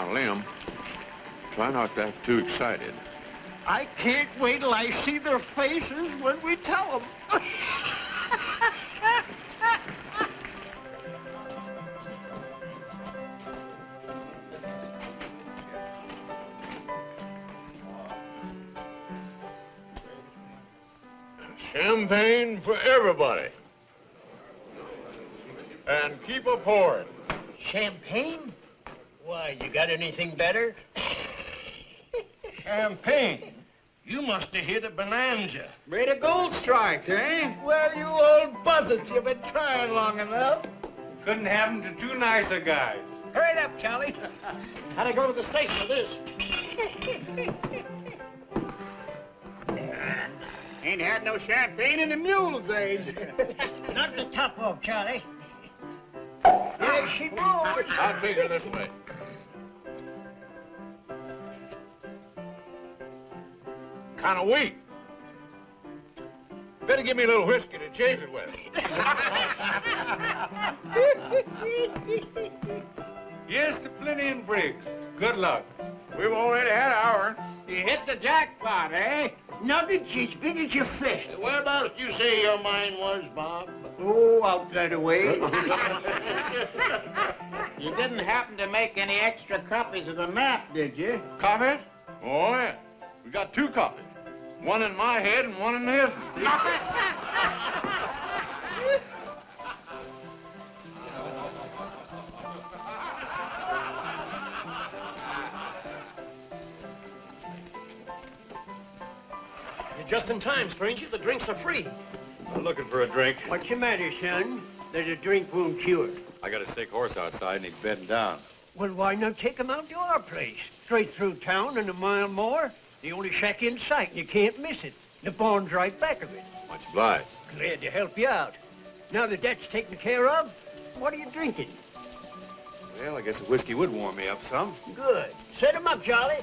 on a limb. Try not to act too excited. I can't wait till I see their faces when we tell them. Champagne for everybody. And keep a pouring. Champagne? Why, you got anything better? Champagne? You must have hit a bonanza. Made a gold strike, eh? Well, you old buzzards, you've been trying long enough. Couldn't happen to too nice a guy. Hurry it up, Charlie. Had to go to the safe for this. Ain't had no champagne in the mule's age. Not the top off, Charlie. There she goes. I'll take her this way. Kind of weak. Better give me a little whiskey to change it with. Here's to plenty and Briggs. Good luck. We've already had ours. You hit the jackpot, eh? Nuggets as big as your fist. Whereabouts do you say your mine was, Bob? Oh, out that way. You didn't happen to make any extra copies of the map, did you? Copies? Oh, yeah. We got 2 copies. One in my head and one in his. You're just in time, stranger. The drinks are free. I'm looking for a drink. What's the matter, son? There's a drink won't cure. I got a sick horse outside and he's bedding down. Well, why not take him out to our place? Straight through town and a mile more. The only shack in sight, and you can't miss it. The barn's right back of it. Much obliged. Glad to help you out. Now that that's taken care of, what are you drinking? Well, I guess a whiskey would warm me up some. Good. Set him up, Charlie.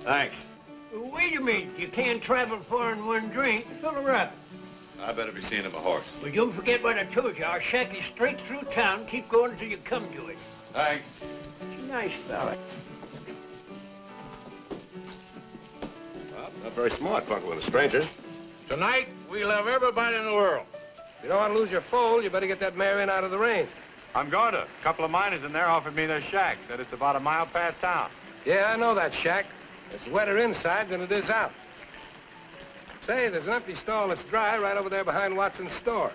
Thanks. Wait a minute. You can't travel far in one drink. Fill her up. I better be seeing him a horse. Well, don't forget what I told you. Our shack is straight through town. Keep going until you come to it. Thanks. He's a nice fella. Well, not very smart, bunking with a stranger. Tonight, we love everybody in the world. If you don't want to lose your foal, you better get that mare in out of the rain. I'm going to. A couple of miners in there offered me their shack. Said it's about a mile past town. Yeah, I know that shack. It's wetter inside than it is out. Say, there's an empty stall that's dry right over there behind Watson's store.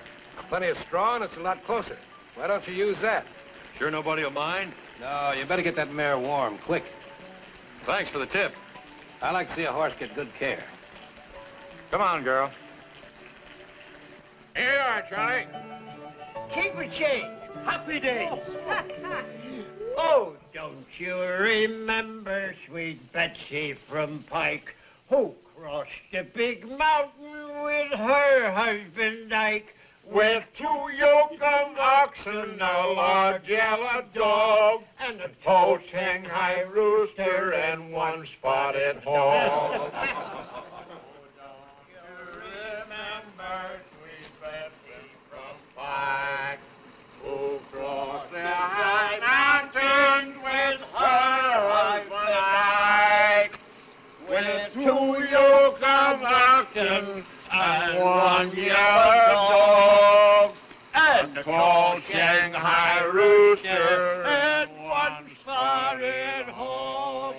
Plenty of straw, and it's a lot closer. Why don't you use that? Sure nobody will mind? No, you better get that mare warm, quick. Thanks for the tip. I like to see a horse get good care. Come on, girl. Here you are, Charlie. Keep a change. Happy days. Oh, don't you remember sweet Betsy from Pike, who crossed the big mountain with her husband Ike, with 2 yoke of oxen, a large yellow dog, and a tall Shanghai rooster, and 1 spotted hog. Remember sweet Betsy from Pike, who crossed the high mountain with her husband Ike, with 2 yoke of oxen and 1 yellow dog, and a tall Shanghai rooster and 1 spotted hog.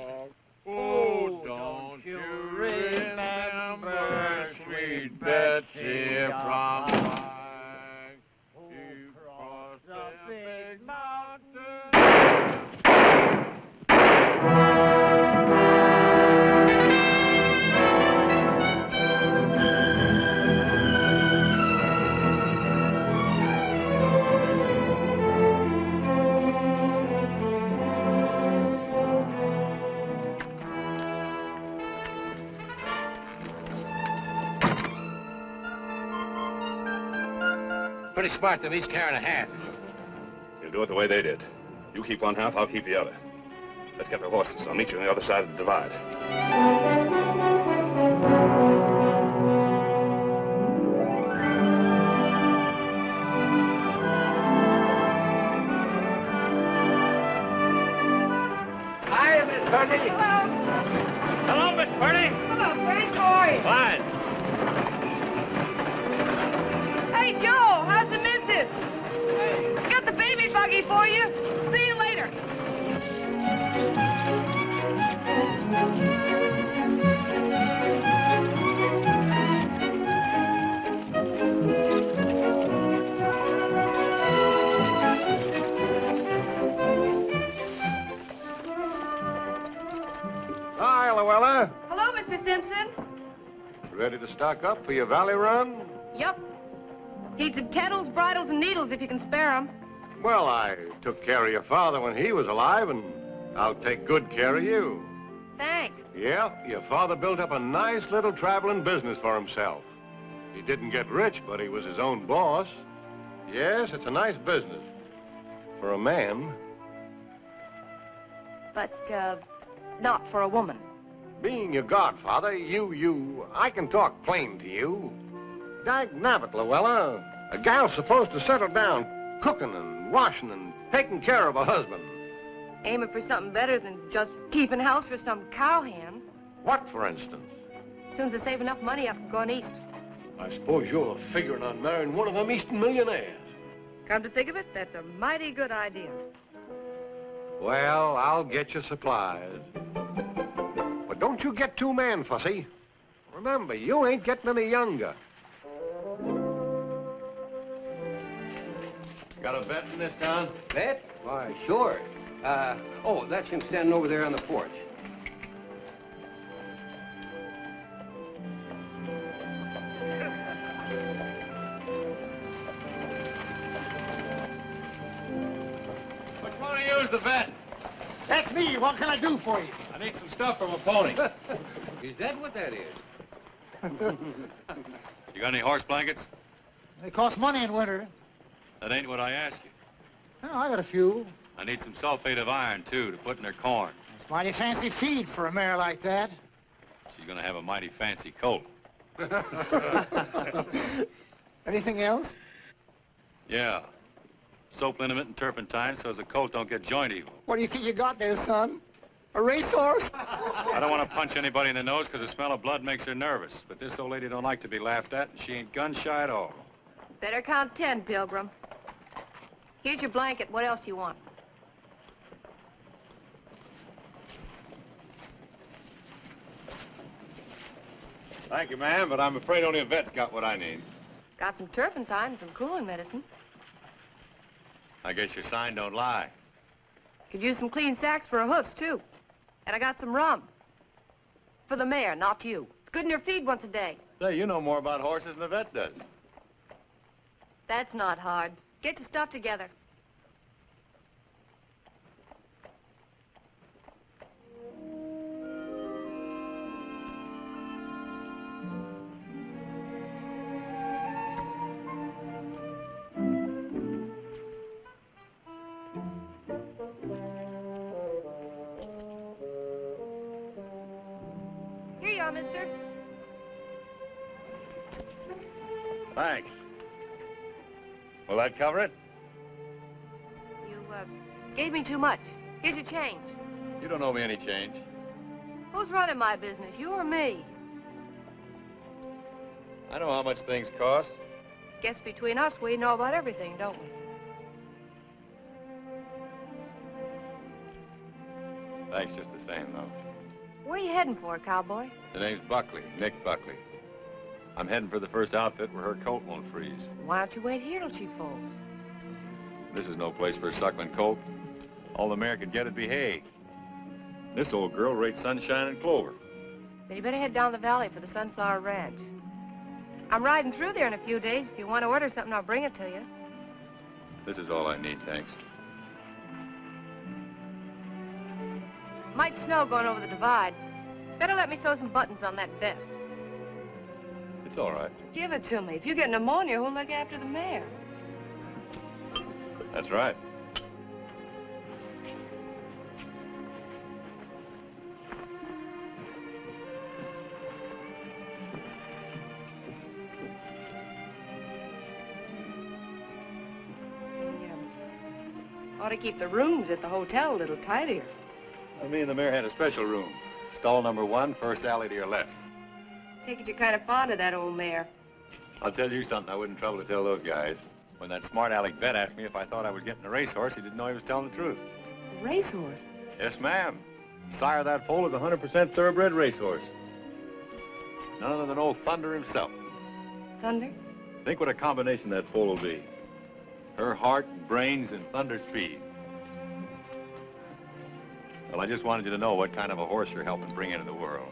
Oh, don't you remember sweet Betsy from Pike, who crossed the big mountain? Pretty smart to me, he's carrying a hand. You'll do it the way they did. You keep one half, I'll keep the other. Let's get the horses. I'll meet you on the other side of the divide. Hi, Miss Purdy. Hello. Hello, Miss Purdy. Hello, Frank. How are you? Fine. Hey, Joe, how's the missus? Got the baby buggy for you. See you later. Hi, Luella. Hello, Mr. Simpson. Ready to stock up for your valley run? Yup. Need some kettles, bridles, and needles if you can spare 'em. Well, I took care of your father when he was alive, and I'll take good care of you. Thanks. Yeah, your father built up a nice little traveling business for himself. He didn't get rich, but he was his own boss. Yes, it's a nice business. For a man. But, not for a woman. Being your godfather, I can talk plain to you. Dagnabbit, Luella. A gal's supposed to settle down cooking and washing and taking care of a husband. Aiming for something better than just keeping house for some cowhand. What, for instance? As soon as I save enough money, I'm going east. I suppose you're figuring on marrying one of them Eastern millionaires. Come to think of it, that's a mighty good idea. Well, I'll get you supplies. But don't you get too man-fussy. Remember, you ain't getting any younger. Got a vet in this town? Vet? Why, sure. Oh, that's him standing over there on the porch. Which one of you is the vet? That's me. What can I do for you? I need some stuff from a pony. Is that what that is? You got any horse blankets? They cost money in winter. That ain't what I asked you. Oh, I got a few. I need some sulfate of iron, too, to put in their corn. It's mighty fancy feed for a mare like that. She's gonna have a mighty fancy colt. Anything else? Yeah. Soap liniment and turpentine so as the colt don't get joint evil. What do you think you got there, son? A racehorse? I don't want to punch anybody in the nose because the smell of blood makes her nervous. But this old lady don't like to be laughed at, and she ain't gun shy at all. Better count 10, Pilgrim. Here's your blanket. What else do you want? Thank you, ma'am, but I'm afraid only a vet's got what I need. Got some turpentine and some cooling medicine. I guess your sign don't lie. Could use some clean sacks for her hoofs, too. And I got some rum. For the mare, not you. It's good in your feed once a day. Say, you know more about horses than the vet does. That's not hard. Get your stuff together. Here you are, mister. Thanks. Will that cover it? You, gave me too much. Here's your change. You don't owe me any change. Who's running my business, you or me? I know how much things cost. Guess between us, we know about everything, don't we? Thanks just the same, though. Where are you heading for, cowboy? The name's Buckley, Nick Buckley. I'm heading for the first outfit where her colt won't freeze. Why don't you wait here till she folds? This is no place for a suckling colt. All the mare could get would be hay. This old girl rates sunshine and clover. Then you better head down the valley for the Sunflower Ranch. I'm riding through there in a few days. If you want to order something, I'll bring it to you. This is all I need, thanks. Might snow going over the divide. Better let me sew some buttons on that vest. It's all right. Give it to me. If you get pneumonia, who'll look after the mare? That's right. Ought to keep the rooms at the hotel a little tidier. Well, me and the mayor had a special room. Stall number 1, first alley to your left. Take it you're kind of fond of that old mare. I'll tell you something I wouldn't trouble to tell those guys. When that smart aleck vet asked me if I thought I was getting a racehorse, he didn't know he was telling the truth. A racehorse? Yes, ma'am. The sire of that foal is a 100% thoroughbred racehorse. None other than old Thunder himself. Thunder? Think what a combination that foal will be. Her heart, brains, and Thunder's feed. Well, I just wanted you to know what kind of a horse you're helping bring into the world.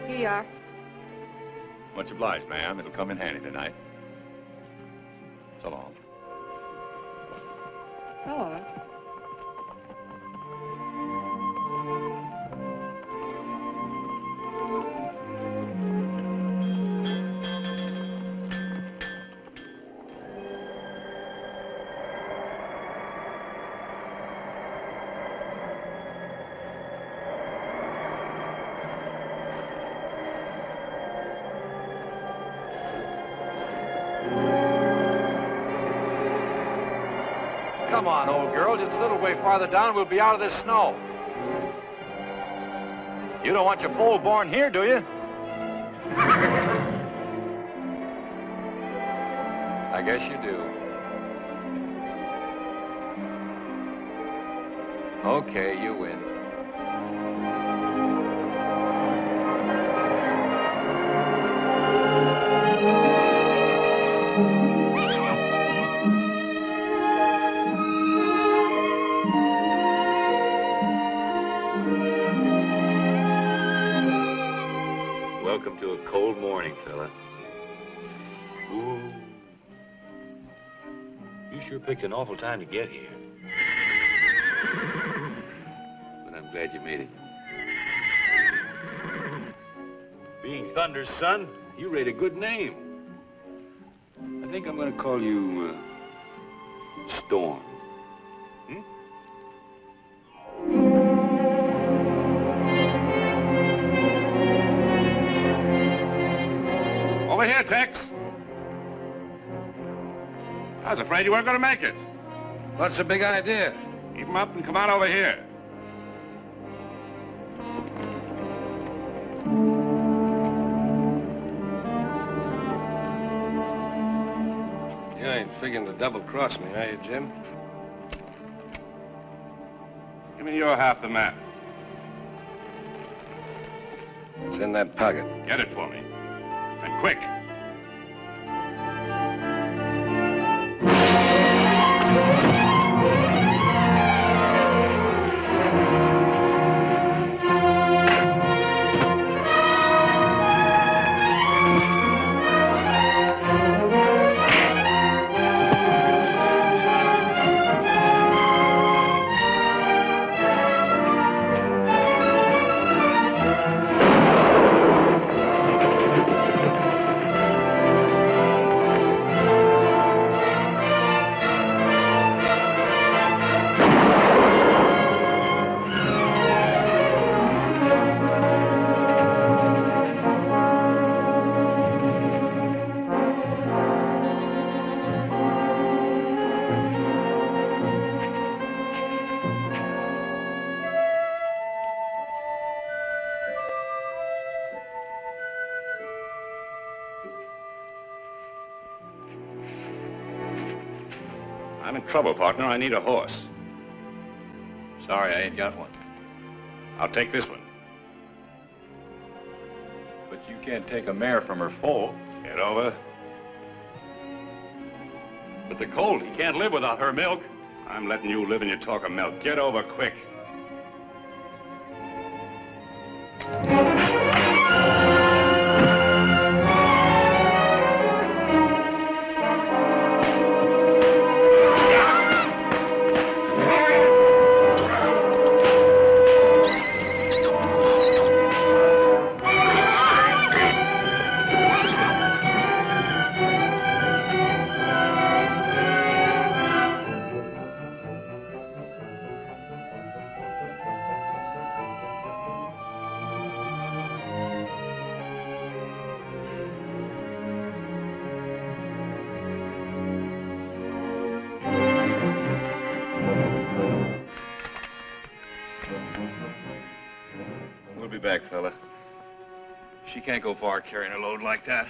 Here you are. Much obliged, ma'am. It'll come in handy tonight. So long. So long. Come on, old girl. Just a little way farther down, we'll be out of this snow. You don't want your foal born here, do you? I guess you do. Okay, you win. Welcome to a cold morning, fella. Ooh. You sure picked an awful time to get here. But I'm glad you made it. Being Thunder's son, you rate a good name. I think I'm gonna call you, Storm. Hmm? Over here, Tex. I was afraid you weren't going to make it. What's the big idea? Keep 'em up and come on over here. You ain't figuring to double-cross me, are you, Jim? Give me your half the map. It's in that pocket. Get it for me. And quick. I'm in trouble, partner. I need a horse. Sorry, I ain't got one. I'll take this one. But you can't take a mare from her foal. Get over. But the colt, he can't live without her milk. I'm letting you live and you talk of milk. Get over quick. We'll be back, fella. She can't go far carrying a load like that.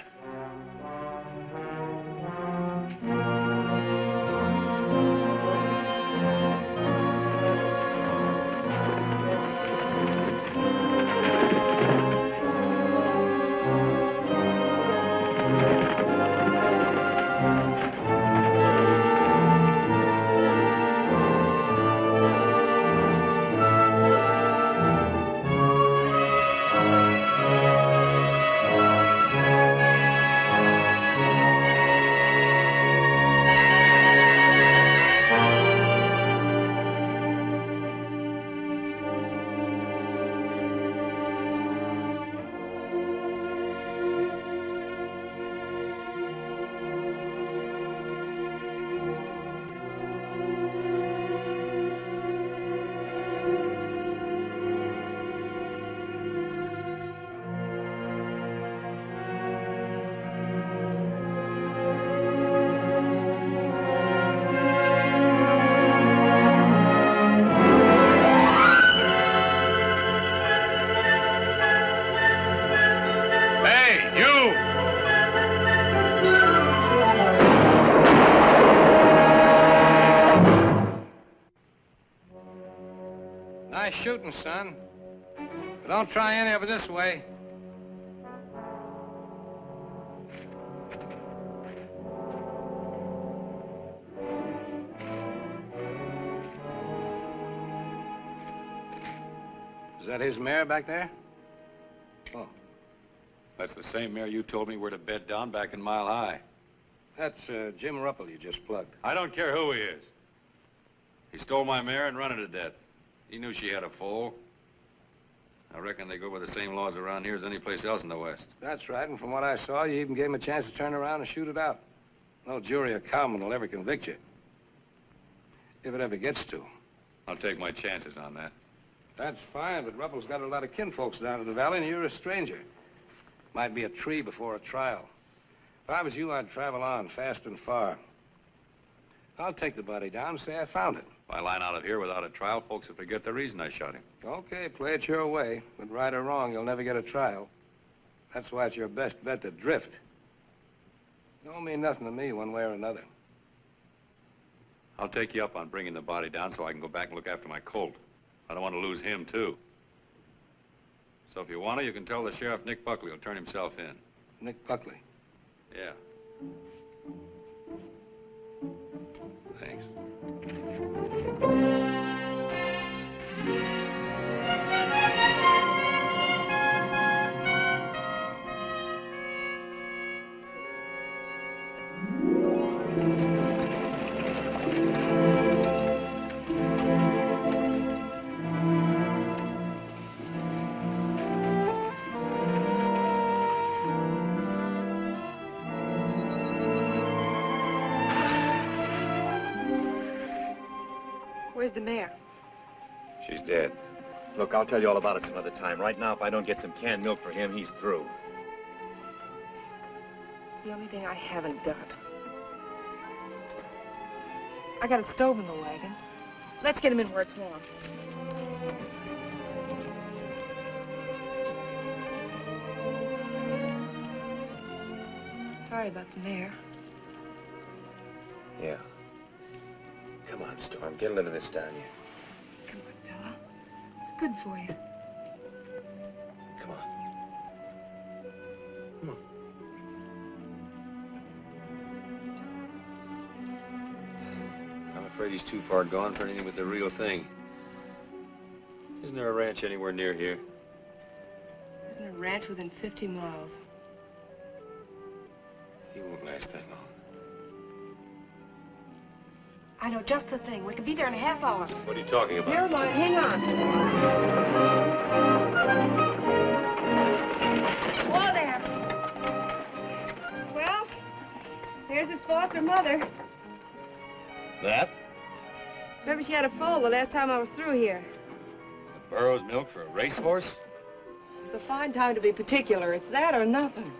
Nice shooting, son. But don't try any of it this way. Is that his mare back there? Oh. That's the same mare you told me where to bed down back in Mile High. That's Jim Ruppel you just plugged. I don't care who he is. He stole my mare and run her to death. He knew she had a foal. I reckon they go by the same laws around here as any place else in the West. That's right, and from what I saw, you even gave him a chance to turn around and shoot it out. No jury or cowman will ever convict you. If it ever gets to. I'll take my chances on that. That's fine, but Ruppel's got a lot of kinfolks down in the valley, and you're a stranger. Might be a tree before a trial. If I was you, I'd travel on, fast and far. I'll take the body down and say I found it. If I line out of here without a trial, folks will forget the reason I shot him. Okay, play it your way. But right or wrong, you'll never get a trial. That's why it's your best bet to drift. It don't mean nothing to me one way or another. I'll take you up on bringing the body down so I can go back and look after my colt. I don't want to lose him, too. So if you want to, you can tell the sheriff Nick Buckley will turn himself in. Nick Buckley? Yeah. Thanks. Where's the mare? She's dead. Look, I'll tell you all about it some other time. Right now, if I don't get some canned milk for him, he's through. It's the only thing I haven't got. I got a stove in the wagon. Let's get him in where it's warm. Sorry about the mare. Yeah. Come on, Storm. Get a little of this down you. Come on, fella. It's good for you. Come on. Come on. I'm afraid he's too far gone for anything but the real thing. Isn't there a ranch anywhere near here? There's a ranch within 50 miles. He won't last that long. I know just the thing. We could be there in a half hour. What are you talking about? Never mind. Hang on. Whoa there. Well, here's his foster mother. That? Remember she had a foal the last time I was through here. The Burrows milk for a racehorse? It's a fine time to be particular. It's that or nothing.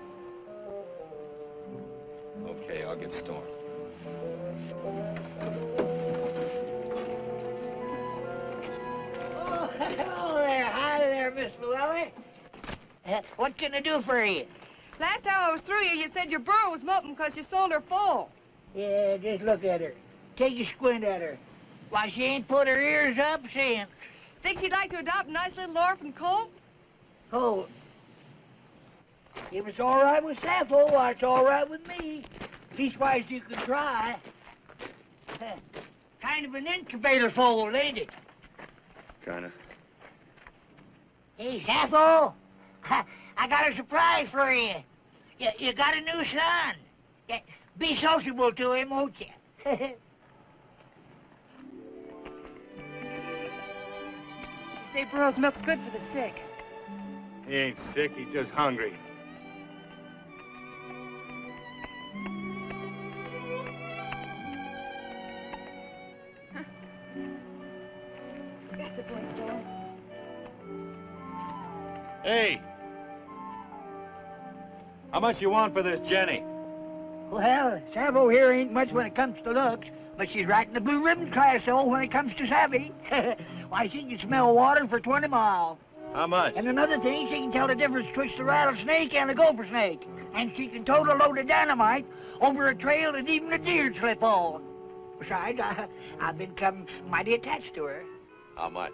Okay, I'll get Storm. Hello there. Hi there, Miss Llewellyn. What can I do for you? Last time I was through you said your burro was moping because you sold her full. Yeah, just look at her. Take a squint at her. Why, she ain't put her ears up since. Think she'd like to adopt a nice little orphan colt? Oh. If it's all right with Sappho, why, it's all right with me. Leastwise, you can try. Kind of an incubator foal, ain't it? Kinda. Hey, Sappho, I got a surprise for you. You got a new son. Yeah, be sociable to him, won't you? Say burro's milk's good for the sick. He ain't sick, he's just hungry. That's a boy, Storm. Hey! How much you want for this Jenny? Well, Sappho here ain't much when it comes to looks, but she's right in the blue ribbon class, though, when it comes to savvy. Why, she can smell water for 20 miles. How much? And another thing, she can tell the difference between the rattlesnake and the gopher snake. And she can tote a load of dynamite over a trail that even a deer slip on. Besides, I've become mighty attached to her. How much?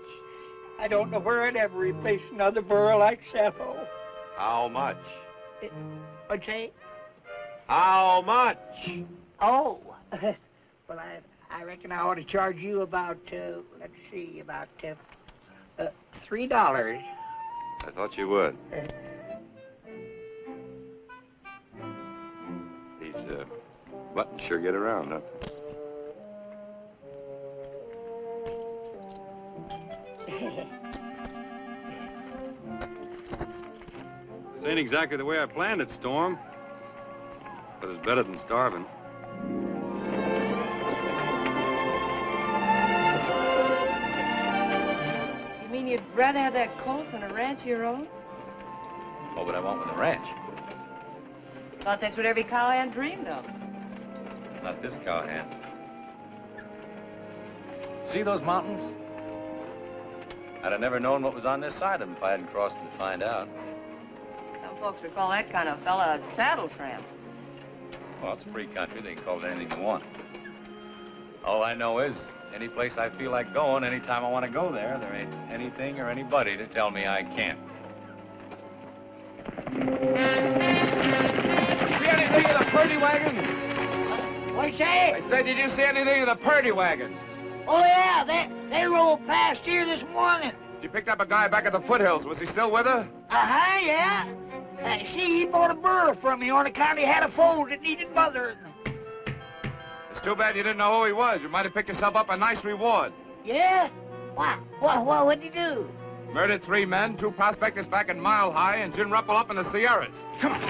I don't know where I'd ever replace another burro like Sappho. How much? What'd you say? How much? Oh, well, I reckon I ought to charge you about, let's see, about $3. I thought you would. These buttons sure get around, huh? This ain't exactly the way I planned it, Storm. But it's better than starving. You mean you'd rather have that colt than a ranch of your own? What would I want with a ranch? Thought that's what every cowhand dreamed of. Not this cowhand. See those mountains? I'd have never known what was on this side of them if I hadn't crossed to find out. Some folks would call that kind of fella a saddle tramp. Well, it's a free country. They can call it anything they want. All I know is, any place I feel like going, anytime I want to go there, there ain't anything or anybody to tell me I can't. See anything of the Purdy wagon? What's that? I said, did you see anything of the Purdy wagon? Oh, yeah, they rolled past here this morning. She picked up a guy back at the foothills. Was he still with her? Uh-huh, yeah. See, he bought a burro from me on account he had a foal that needed mothering. It's too bad you didn't know who he was. You might have picked yourself up a nice reward. Yeah? Why, what'd he do? Murdered 3 men, 2 prospectors back in Mile High, and Jim Ruppel up in the Sierras. Come on.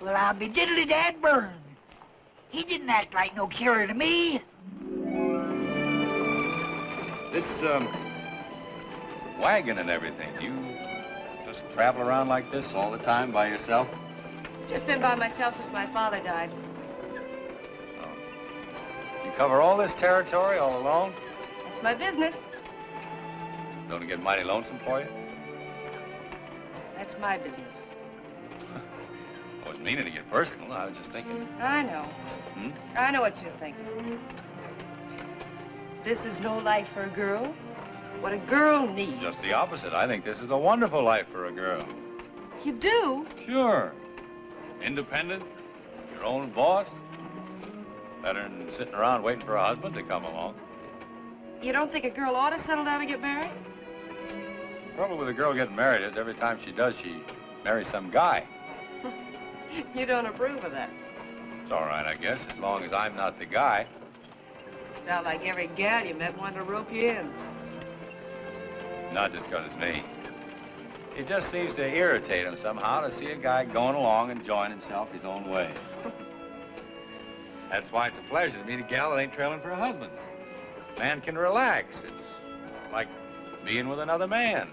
Well, I'll be diddly-dad burned. He didn't act like no killer to me. This, wagon and everything, you just travel around like this all the time by yourself? Just been by myself since my father died. Oh. You cover all this territory all alone? That's my business. Don't it get mighty lonesome for you? That's my business. I wasn't meaning to get personal. I was just thinking. I know. Hmm? I know what you're thinking. This is no life for a girl. What a girl needs. Just the opposite. I think this is a wonderful life for a girl. You do? Sure. Independent, your own boss. Better than sitting around waiting for a husband to come along. You don't think a girl ought to settle down and get married? The trouble with a girl getting married is every time she does, she marries some guy. You don't approve of that. It's all right, I guess, as long as I'm not the guy. Sound like every gal you met wanted to rope you in. Not just 'cause it's me. It just seems to irritate him somehow to see a guy going along enjoying himself his own way. That's why it's a pleasure to meet a gal that ain't trailing for a husband. Man can relax. It's like being with another man.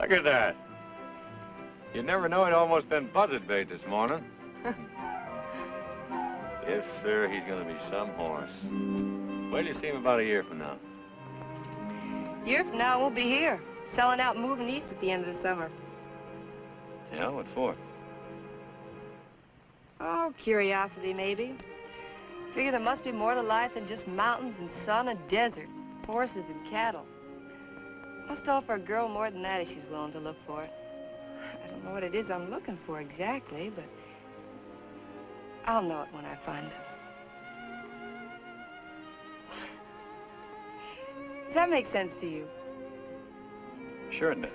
Look at that. You'd never know he'd almost been buzzard bait this morning. Yes, sir, he's gonna be some horse. Wait till you see him about a year from now. A year from now, I won't be here. Selling out and moving east at the end of the summer. Yeah, what for? Oh, curiosity, maybe. Figure there must be more to life than just mountains and sun and desert, horses and cattle. Must offer a girl more than that if she's willing to look for it. I don't know what it is I'm looking for exactly, but I'll know it when I find it. Does that make sense to you? Sure it does.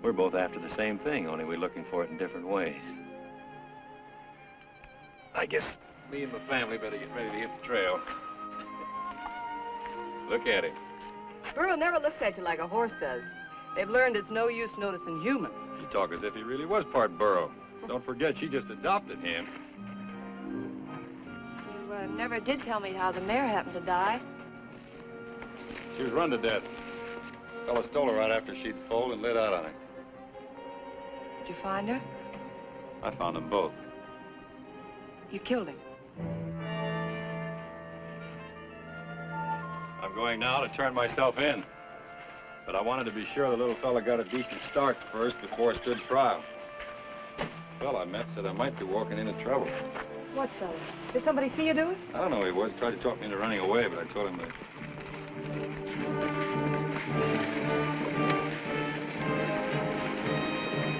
We're both after the same thing, only we're looking for it in different ways. I guess me and my family better get ready to hit the trail. Look at him. Burro never looks at you like a horse does. They've learned it's no use noticing humans. You talk as if he really was part burro. Don't forget, she just adopted him. You never did tell me how the mare happened to die. She was run to death. Fella stole her right after she'd foaled and lit out on her. Did you find her? I found them both. You killed him. I'm going now to turn myself in. But I wanted to be sure the little fella got a decent start first before I stood trial. The fella I met said I might be walking into trouble. What fella? Did somebody see you do it? I don't know who he was. Tried to talk me into running away, but I told him that.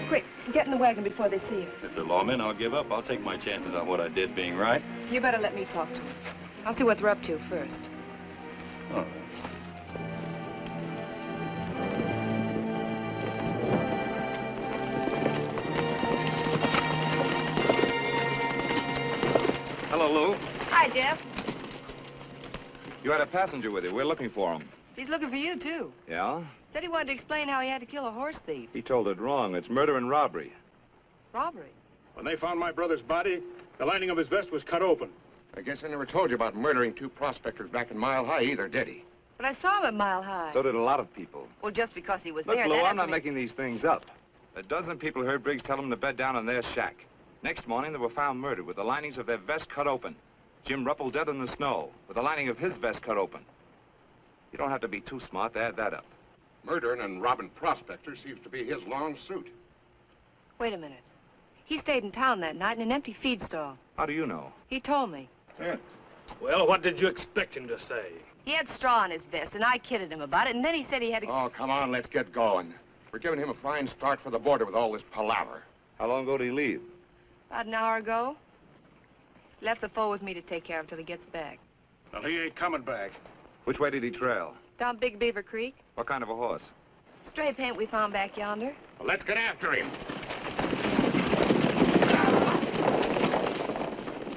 Quick, get in the wagon before they see you. If they're lawmen, I'll give up. I'll take my chances on what I did being right. You better let me talk to them. I'll see what they're up to first. All right. Hello, Lou. Hi, Jeff. You had a passenger with you. We're looking for him. He's looking for you, too. Yeah? Said he wanted to explain how he had to kill a horse thief. He told it wrong. It's murder and robbery. Robbery? When they found my brother's body, the lining of his vest was cut open. I guess I never told you about murdering two prospectors back in Mile High either, did he? But I saw him at Mile High. So did a lot of people. Well, just because he was Look, there, Lou, that I'm not doesn't making these things up. A dozen people heard Briggs tell them to bed down in their shack. Next morning, they were found murdered with the linings of their vest cut open. Jim Ruppel dead in the snow, with the lining of his vest cut open. You don't have to be too smart to add that up. Murdering and robbing prospectors seems to be his long suit. Wait a minute. He stayed in town that night in an empty feed stall. How do you know? He told me. Yeah. Well, what did you expect him to say? He had straw in his vest, and I kidded him about it, and then he said he had to... Oh, come on, let's get going. We're giving him a fine start for the border with all this palaver. How long ago did he leave? About an hour ago. Left the foal with me to take care of till he gets back. Well, he ain't coming back. Which way did he trail? Down Big Beaver Creek. What kind of a horse? Stray paint we found back yonder. Well, let's get after him.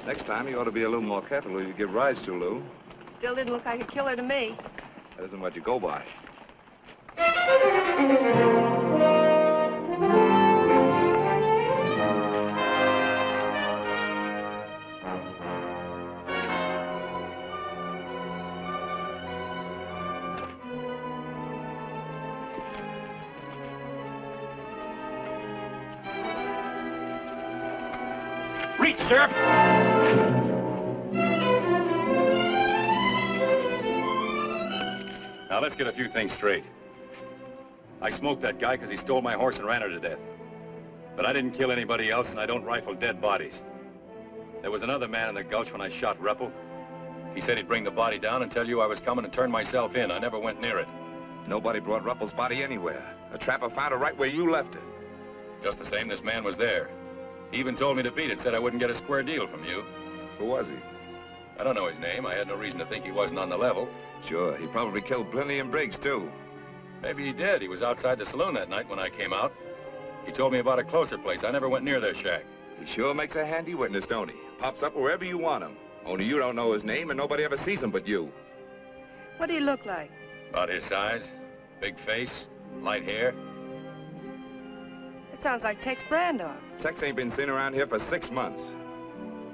Next time, you ought to be a little more careful who you give rides to, Lou. Still didn't look like a killer to me. That isn't what you go by. Reach, sir! Now, let's get a few things straight. I smoked that guy because he stole my horse and ran her to death. But I didn't kill anybody else, and I don't rifle dead bodies. There was another man in the gulch when I shot Ruppel. He said he'd bring the body down and tell you I was coming and turn myself in. I never went near it. Nobody brought Ruppel's body anywhere. A trapper found it right where you left it. Just the same, this man was there. He even told me to beat it, said I wouldn't get a square deal from you. Who was he? I don't know his name. I had no reason to think he wasn't on the level. Sure, he probably killed Plenty and Briggs, too. Maybe he did. He was outside the saloon that night when I came out. He told me about a closer place. I never went near their shack. He sure makes a handy witness, don't he? Pops up wherever you want him. Only you don't know his name and nobody ever sees him but you. What do he look like? About his size. Big face, light hair. It sounds like Tex Brandon. Tex ain't been seen around here for 6 months.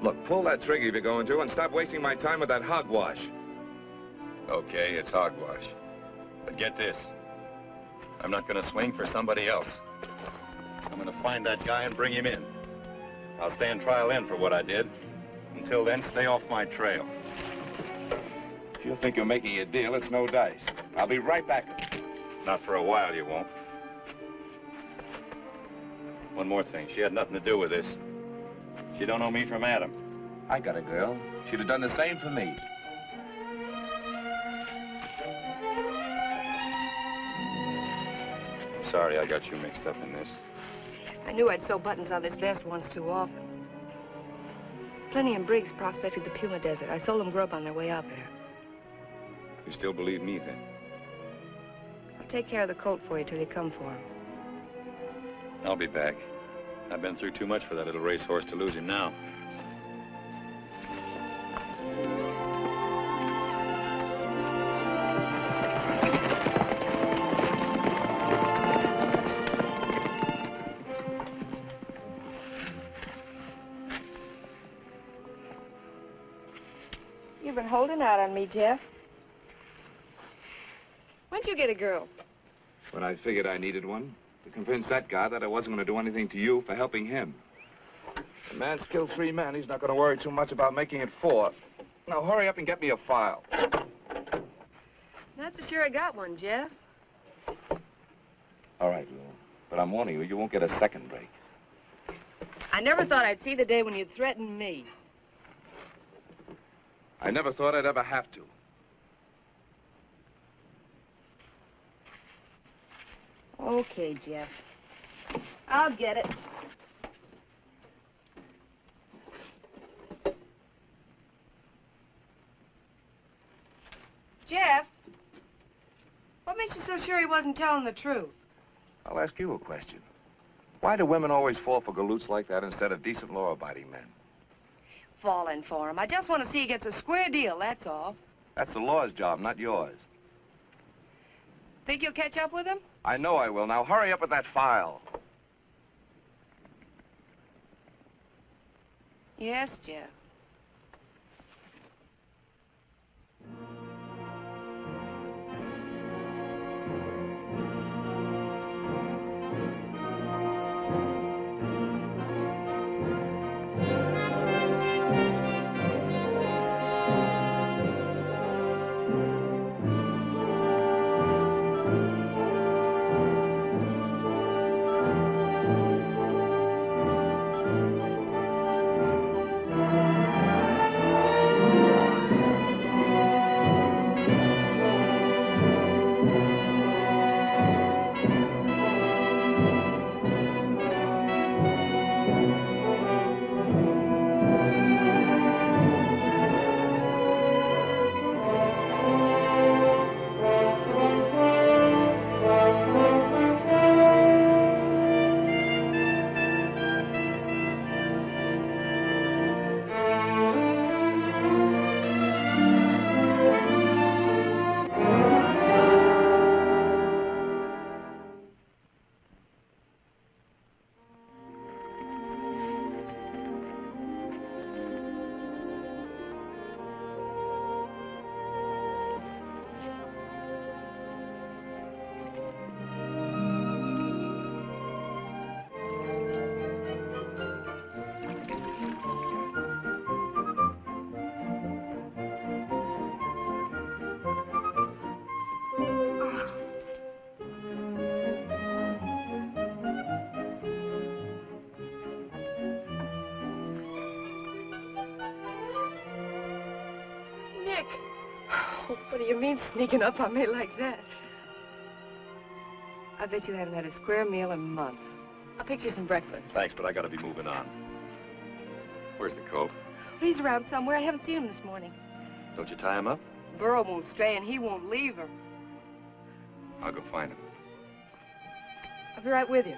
Look, pull that trigger if you're going to and stop wasting my time with that hogwash. Okay, it's hogwash. But get this. I'm not gonna swing for somebody else. I'm gonna find that guy and bring him in. I'll stand trial in for what I did. Until then, stay off my trail. If you think you're making a deal, it's no dice. I'll be right back. Not for a while, you won't. One more thing. She had nothing to do with this. She don't know me from Adam. I got a girl. She'd have done the same for me. I'm sorry I got you mixed up in this. I knew I'd sew buttons on this vest once too often. Plenty and Briggs prospected the Puma Desert. I sold them grub on their way out there. You still believe me, then? I'll take care of the coat for you till you come for him. I'll be back. I've been through too much for that little racehorse to lose him now. You've been holding out on me, Jeff. When'd you get a girl? When I figured I needed one, to convince that guy that I wasn't going to do anything to you for helping him. A man's killed 3 men. He's not going to worry too much about making it 4. Now, hurry up and get me a file. Not so sure I got one, Jeff. All right, Lou. But I'm warning you, you won't get a second break. I never thought I'd see the day when you'd threaten me. I never thought I'd ever have to. Okay, Jeff. I'll get it. Jeff, what makes you so sure he wasn't telling the truth? I'll ask you a question. Why do women always fall for galoots like that instead of decent, law-abiding men? Falling for him. I just want to see he gets a square deal, that's all. That's the law's job, not yours. Think you'll catch up with him? I know I will. Now, hurry up with that file. Yes, Jeff. Nick! Oh, what do you mean sneaking up on me like that? I bet you haven't had a square meal in months. I'll pick you some breakfast. Thanks, but I gotta be moving on. Where's the colt? He's around somewhere. I haven't seen him this morning. Don't you tie him up? Burro won't stray and he won't leave her. I'll go find him. I'll be right with you.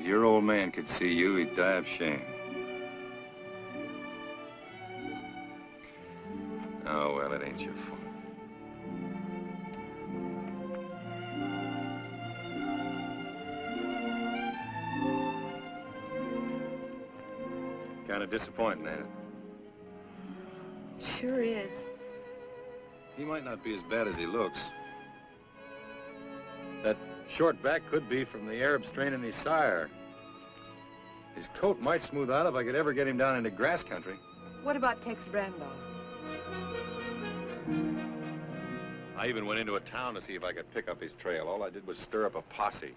If your old man could see you, he'd die of shame. Oh, well, it ain't your fault. Kind of disappointing, ain't it? Sure is. He might not be as bad as he looks. That short back could be from the Arab strain in his sire. His coat might smooth out if I could ever get him down into grass country. What about Tex Brando? I even went into a town to see if I could pick up his trail. All I did was stir up a posse.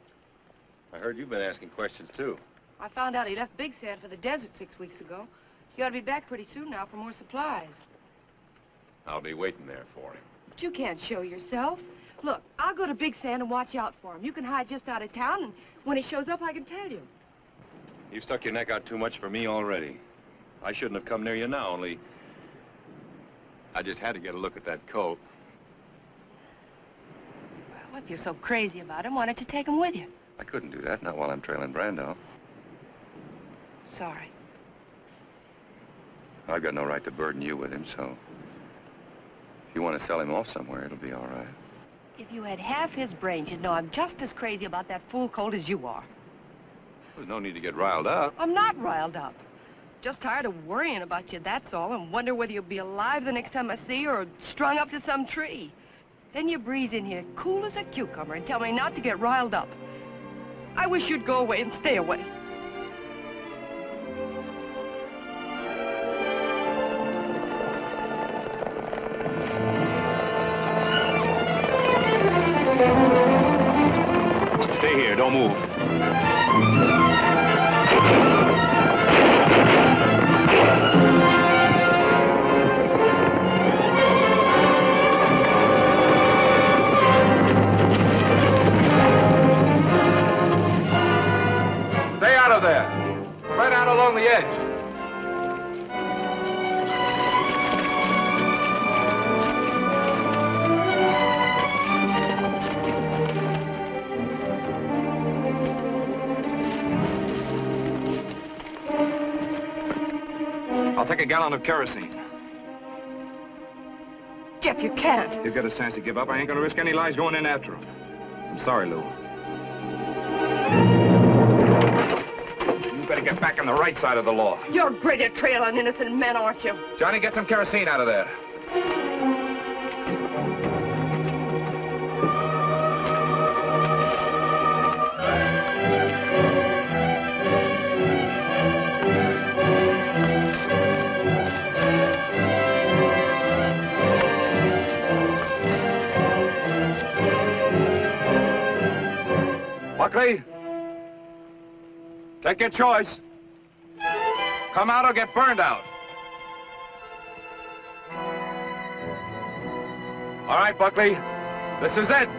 I heard you've been asking questions, too. I found out he left Big Sand for the desert 6 weeks ago. He ought to be back pretty soon now for more supplies. I'll be waiting there for him. But you can't show yourself. Look, I'll go to Big Sand and watch out for him. You can hide just out of town, and when he shows up, I can tell you. You've stuck your neck out too much for me already. I shouldn't have come near you now, only I just had to get a look at that coat. Well, if you're so crazy about him, why don't you take him with you? I couldn't do that, not while I'm trailing Brando. Sorry. I've got no right to burden you with him, so if you want to sell him off somewhere, it'll be all right. If you had half his brains, you'd know I'm just as crazy about that fool colt as you are. There's no need to get riled up. I'm not riled up. Just tired of worrying about you, that's all, and wonder whether you'll be alive the next time I see you or strung up to some tree. Then you breeze in here cool as a cucumber and tell me not to get riled up. I wish you'd go away and stay away. Stay here, don't move. Stay out of there. Right out along the edge. I'll take a gallon of kerosene. Jeff, you can't. He'll get a chance to give up. I ain't gonna risk any lives going in after him. I'm sorry, Lou. You better get back on the right side of the law. You're great at trailing innocent men, aren't you? Johnny, get some kerosene out of there. Buckley, take your choice. Come out or get burned out. All right, Buckley, this is it.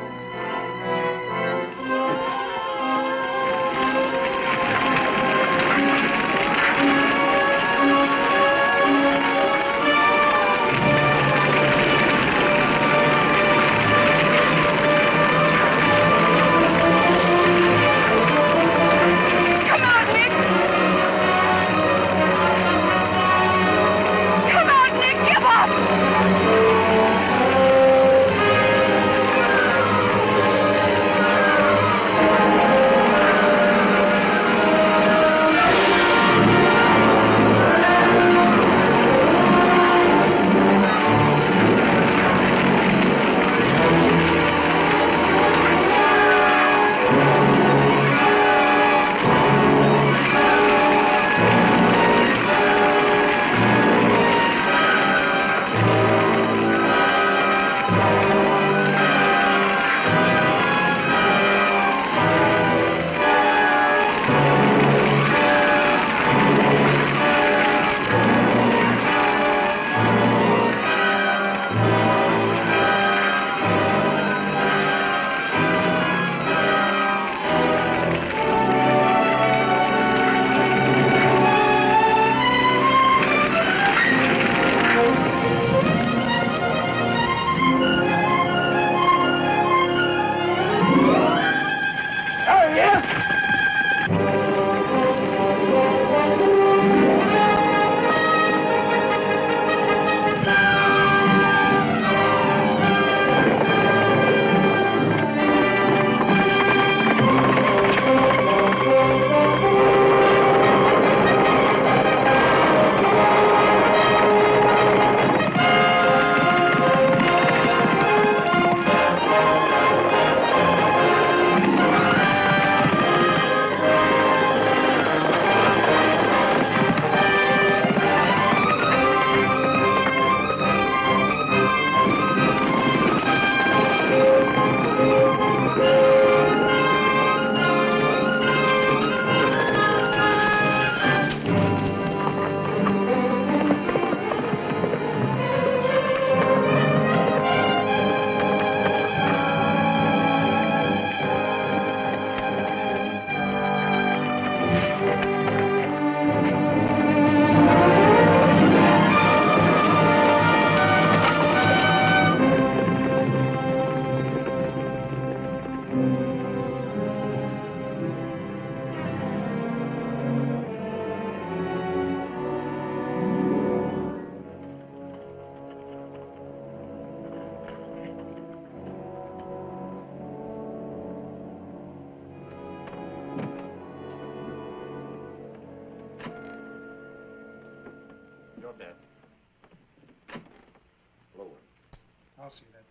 I'll see that.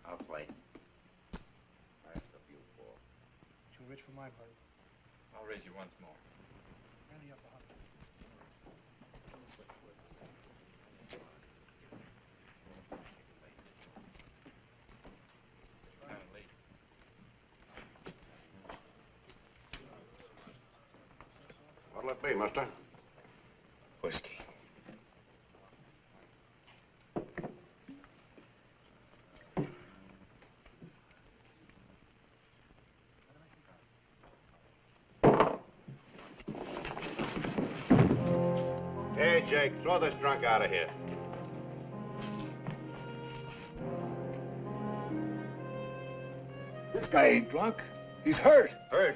I'll play. Too rich for my blood. I'll raise you once more. Ante up the hunt. What'll it be, mister? Whiskey. Hey, Jake, throw this drunk out of here. This guy ain't drunk. He's hurt. Hurt?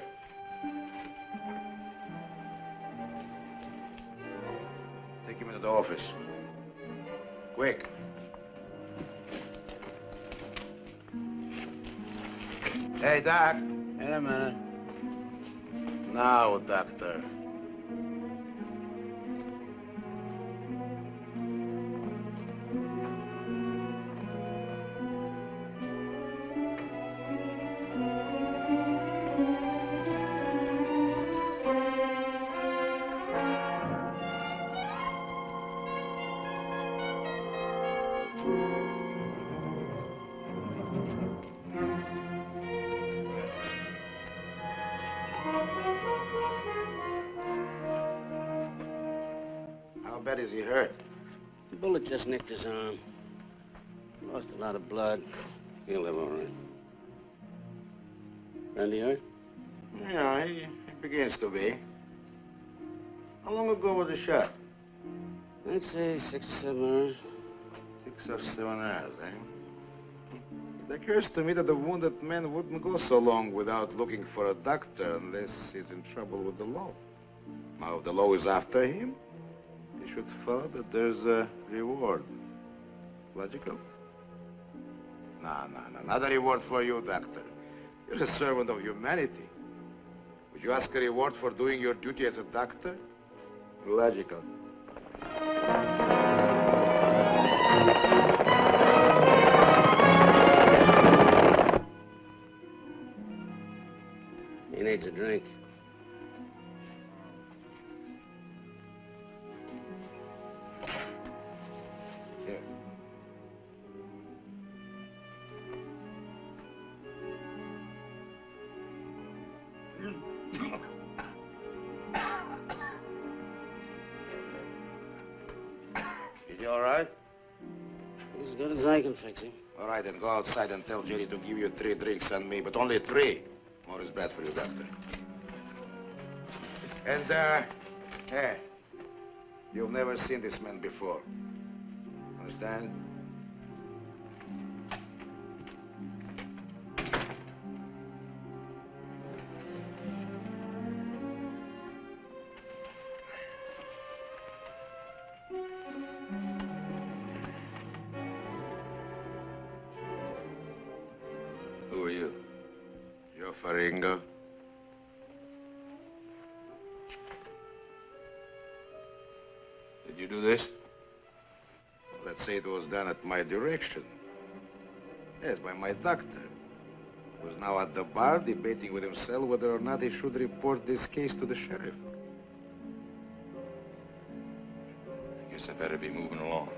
Take him into the office. Quick. Hey, Doc. In a minute. Now, doctor. How bad is he hurt? The bullet just nicked his arm. Lost a lot of blood. He'll live all right. Randy hurt? Yeah, he begins to be. How long ago was the shot? I'd say 6 or 7 hours. 6 or 7 hours, eh? It occurs to me that the wounded man wouldn't go so long without looking for a doctor unless he's in trouble with the law. Now, if the law is after him, he should follow that there's a reward. Logical? No, not a reward for you, doctor. You're a servant of humanity. Would you ask a reward for doing your duty as a doctor? Logical. He needs a drink. Here. Is he all right? He's as good as I can fix him. All right, then go outside and tell Jerry to give you 3 drinks on me, but only 3. More is bad for you, doctor. And, hey, you've never seen this man before. Understand? Who are you? Joe Faringo. Did you do this? Let's say it was done at my direction. Yes, by my doctor. Who's now at the bar debating with himself whether or not he should report this case to the sheriff. I guess I better be moving along.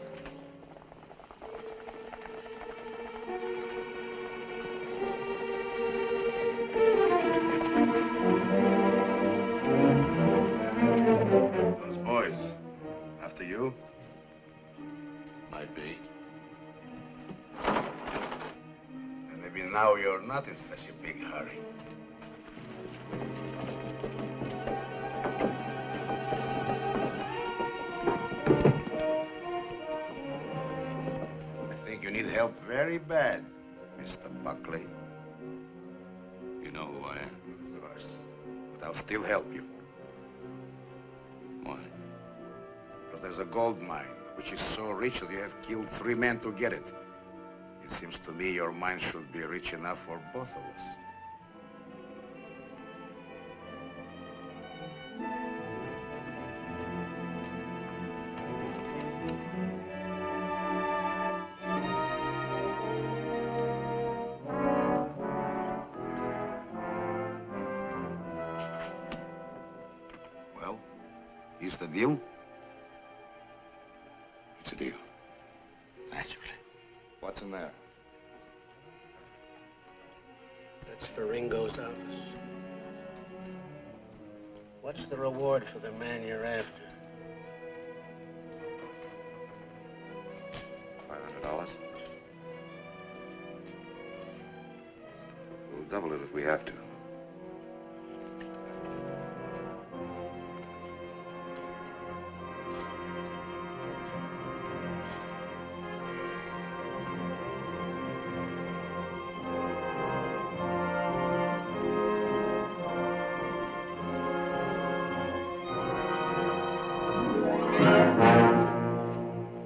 Those boys, after you? Might be. And maybe now you're not in such a big hurry. I think you need help very bad, Mr. Buckley. You know who I am? Of course. But I'll still help you. Why? Because there's a gold mine, which is so rich that you have killed 3 men to get it. It seems to me your mine should be rich enough for both of us. this the deal? It's a deal. Naturally. What's in there? That's for Ringo's office. What's the reward for the man you're after? $500. We'll double it if we have to.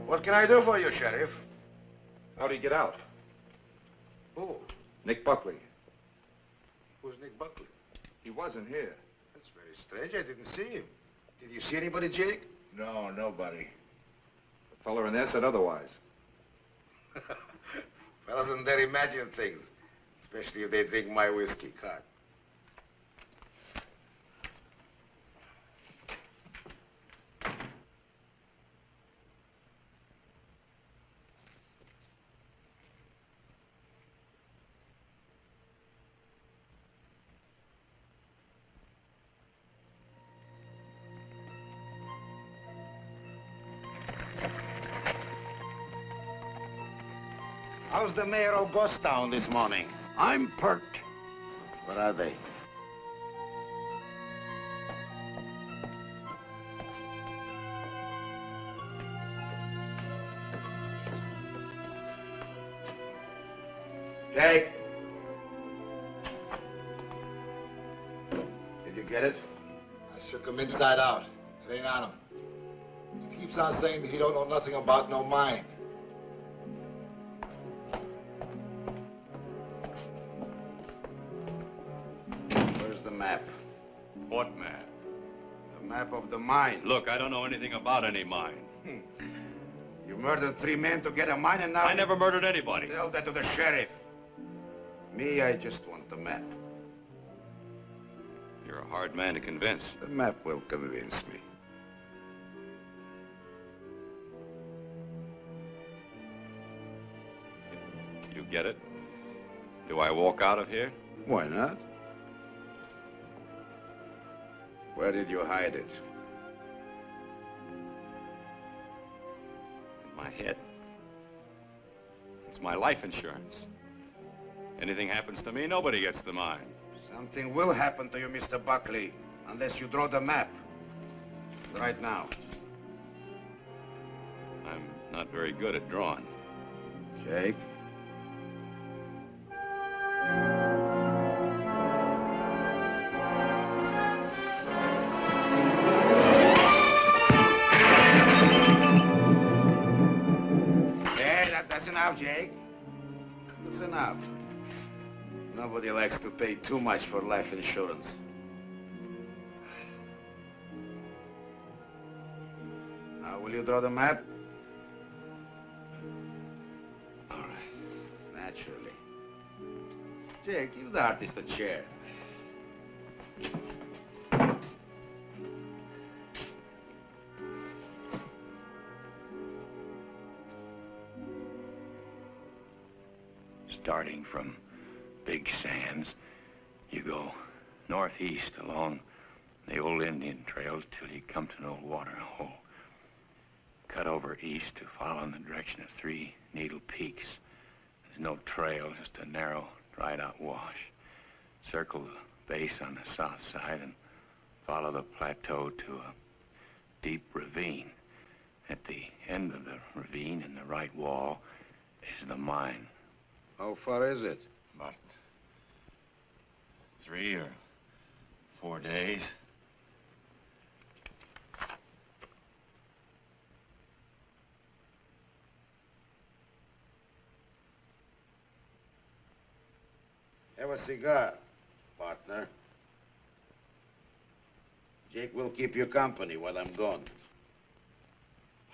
What can I do for you, Sheriff? How'd he get out? Who? Nick Buckley. Who's Nick Buckley? He wasn't here. That's very strange. I didn't see him. Did you see anybody, Jake? No, nobody. The feller in there said otherwise. Fellas in there imagine things, especially if they drink my whiskey. Cut. How's the mayor of Ghostown this morning? I'm pert. Where are they? Jake! Did you get it? I shook him inside out. It ain't on him. He keeps on saying that he don't know nothing about no mine. Where's the map? What map? The map of the mine. Look, I don't know anything about any mine. You murdered 3 men to get a mine and now... I never murdered anybody. Tell that to the sheriff. Me, I just want the map. You're a hard man to convince. The map will convince me. You get it? Do I walk out of here? Why not? Where did you hide it? In my head. It's my life insurance. Anything happens to me, nobody gets the mine. Something will happen to you, Mr. Buckley, unless you draw the map. Right now. I'm not very good at drawing. Jake? That's enough, Jake. That's enough. Nobody likes to pay too much for life insurance. Now, will you draw the map? All right. Naturally. Jake, give the artist a chair. Starting from Big Sands, you go northeast along the old Indian trails till you come to an old water hole. Cut over east to follow in the direction of 3 Needle Peaks. There's no trail, just a narrow, dried-out wash. Circle the base on the south side and follow the plateau to a deep ravine. At the end of the ravine, in the right wall, is the mine. How far is it? About 3 or 4 days. Have a cigar, partner. Jake will keep you company while I'm gone.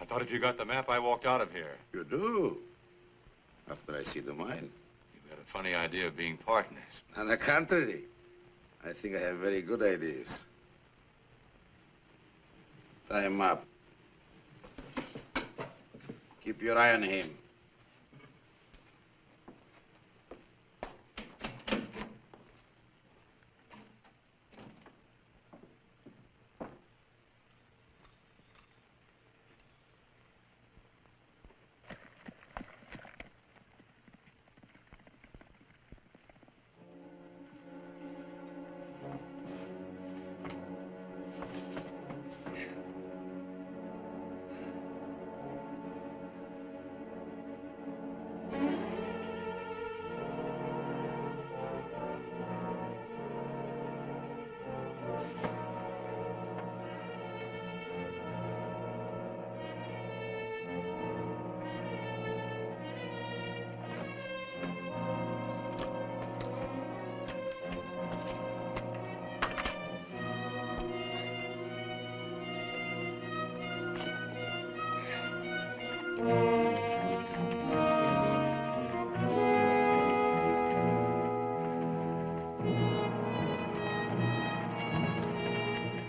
I thought if you got the map, I walked out of here. You do? After I see the mine? You've got a funny idea of being partners. On the contrary, I think I have very good ideas. Tie him up. Keep your eye on him.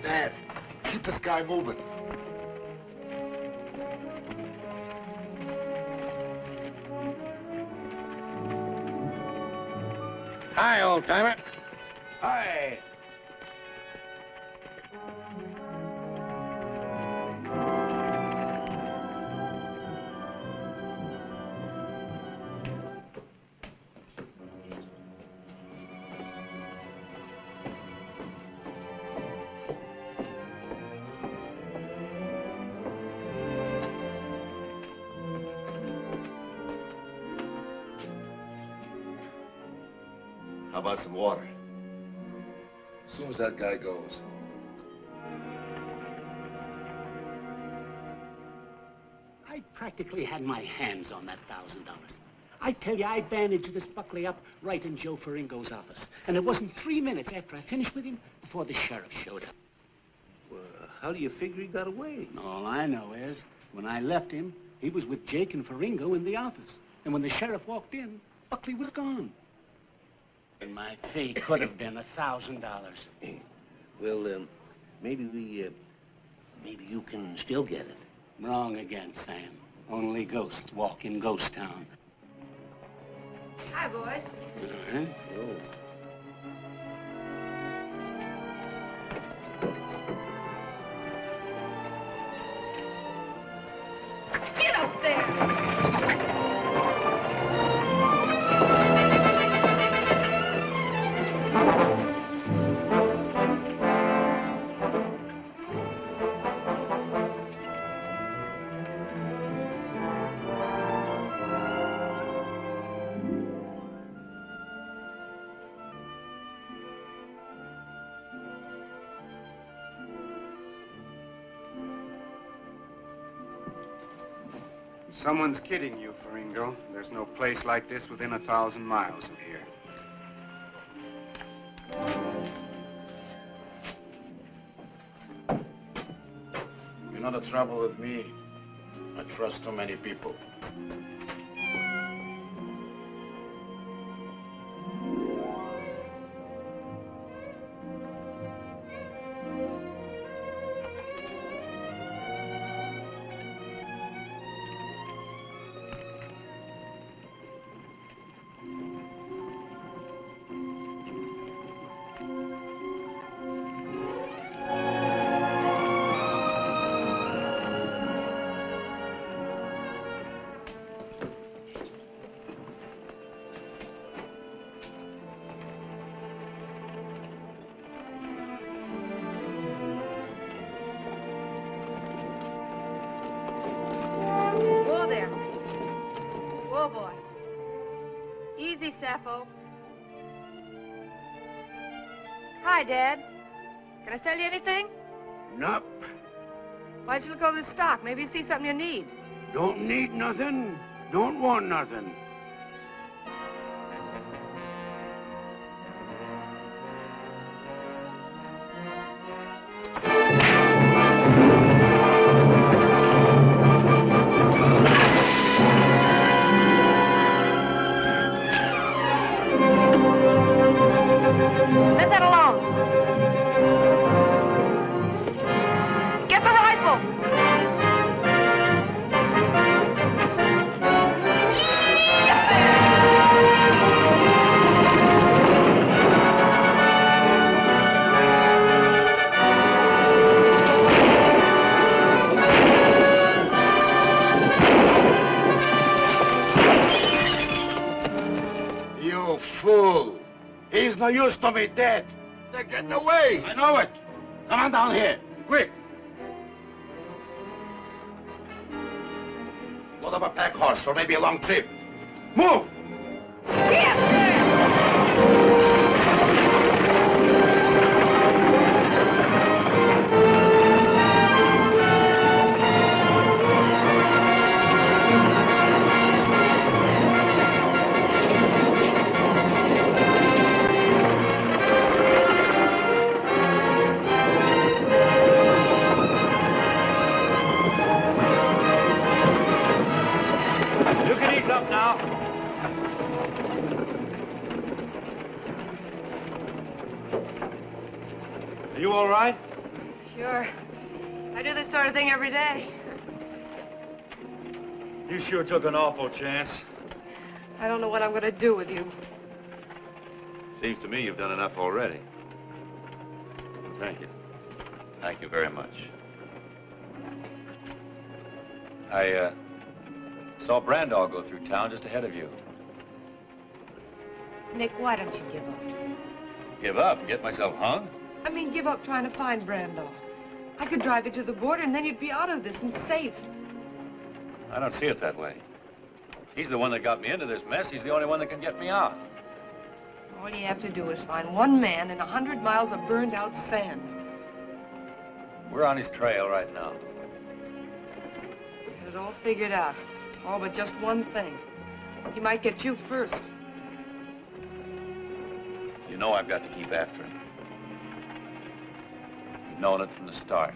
Dad, keep this guy moving. Hi, old timer. Hi. How about some water? As soon as that guy goes. I practically had my hands on that $1,000. I tell you, I bandaged this Buckley up right in Joe Faringo's office. And it wasn't 3 minutes after I finished with him before the sheriff showed up. Well, how do you figure he got away? All I know is, when I left him, he was with Jake and Faringo in the office. And when the sheriff walked in, Buckley was gone. And my fee could have been $1,000. Well, maybe you can still get it. Wrong again, Sam. Only ghosts walk in Ghost Town. Hi, boys. All right. Oh. Get up there! Someone's kidding you, Faringo. There's no place like this within 1,000 miles of here. You know the trouble with me? I trust too many people. Whoa there. Whoa, boy. Easy, Sappho. Hi, Dad. Can I sell you anything? Nope. Why'd you look over the stock? Maybe you see something you need. Don't need nothing. Don't want nothing. Let that alone. Get the rifle. fool. He's no use to me dead. They're getting away. I know it. Come on down here, quick. Load up a pack horse for maybe a long trip. Move! You can ease up now. Are you all right? Sure. I do this sort of thing every day. You sure took an awful chance. I don't know what I'm going to do with you. Seems to me you've done enough already. Thank you. Thank you very much. I saw Brandall go through town just ahead of you. Nick, why don't you give up? Give up and get myself hung? I mean, give up trying to find Brandall. I could drive you to the border and then you'd be out of this and safe. I don't see it that way. He's the one that got me into this mess. He's the only one that can get me out. All you have to do is find one man in 100 miles of burned out sand. We're on his trail right now. Had it all figured out. All but just one thing. He might get you first. You know I've got to keep after him. You've known it from the start.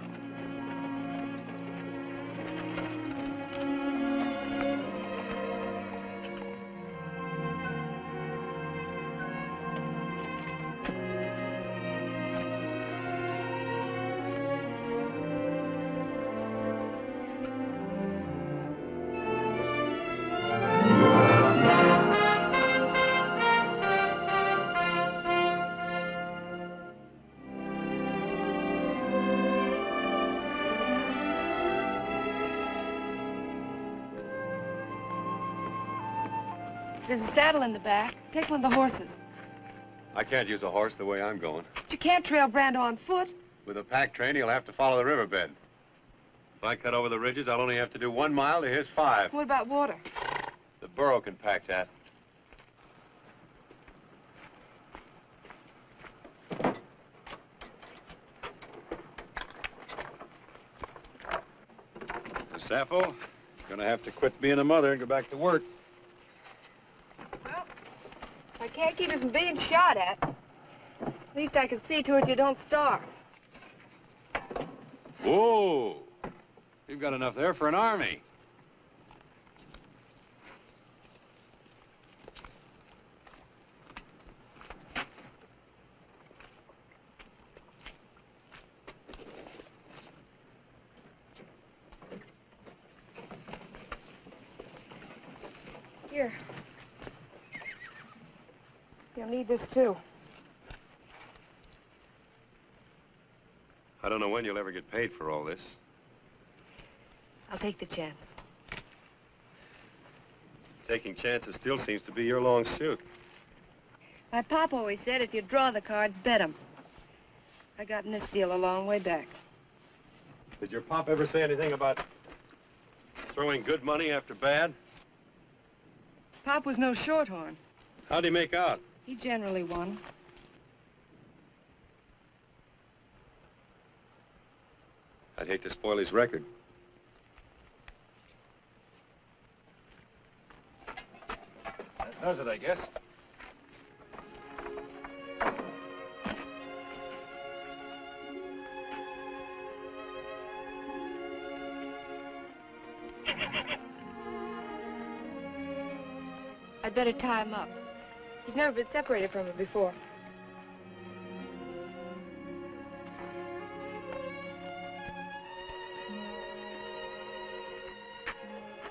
There's a saddle in the back. Take one of the horses. I can't use a horse the way I'm going. But you can't trail Brando on foot. With a pack train, he'll have to follow the riverbed. If I cut over the ridges, I'll only have to do 1 mile to his 5. What about water? The burro can pack that. Miss Sappho, gonna have to quit being a mother and go back to work. I can't keep you from being shot at. At least I can see to it you don't starve. Whoa! You've got enough there for an army. Here. You'll need this, too. I don't know when you'll ever get paid for all this. I'll take the chance. Taking chances still seems to be your long suit. My pop always said if you draw the cards, bet 'em. I got in this deal a long way back. Did your pop ever say anything about throwing good money after bad? Pop was no shorthorn. How'd he make out? He generally won. I'd hate to spoil his record. That does it, I guess. I'd better tie him up. He's never been separated from her before.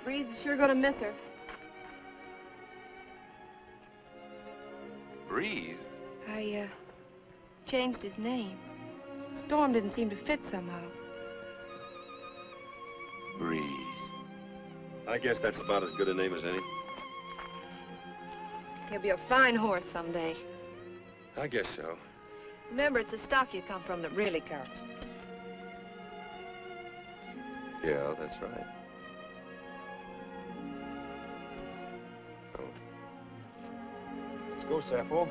Breeze is sure gonna miss her. Breeze? I, changed his name. Storm didn't seem to fit somehow. Breeze. I guess that's about as good a name as any. He'll be a fine horse someday. I guess so. Remember, it's the stock you come from that really counts. Yeah, that's right. Oh. Let's go, Sappho.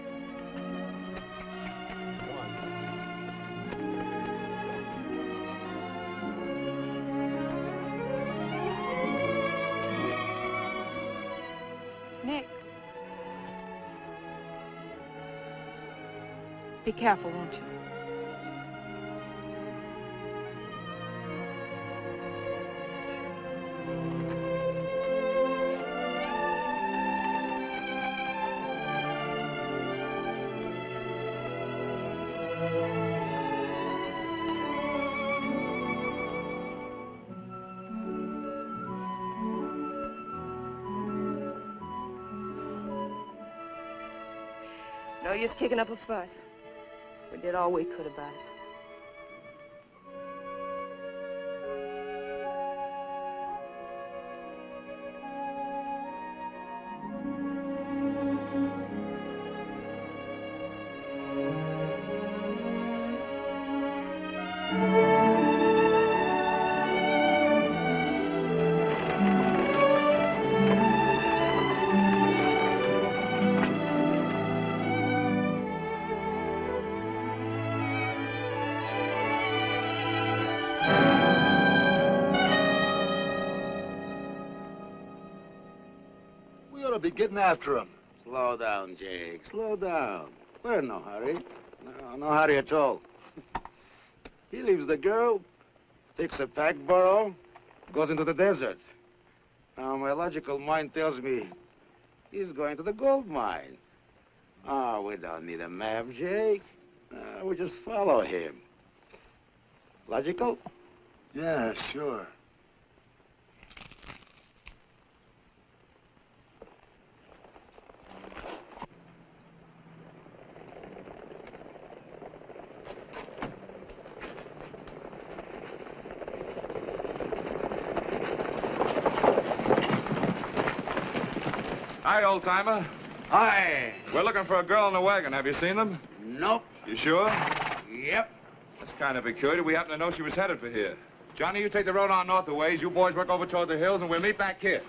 Nick. Be careful, won't you? No use kicking up a fuss. We did all we could about it. Be getting after him. Slow down, Jake. Slow down. We're in no hurry. No hurry at all. He leaves the girl, takes a pack burro, goes into the desert. Now, my logical mind tells me he's going to the gold mine. Oh, we don't need a map, Jake. We just follow him. Logical? Yeah, sure. Hi, old-timer. Hi. We're looking for a girl in a wagon. Have you seen them? Nope. You sure? Yep. That's kind of peculiar. We happen to know she was headed for here. Johnny, you take the road on north a ways. You boys work over toward the hills, and we'll meet back here.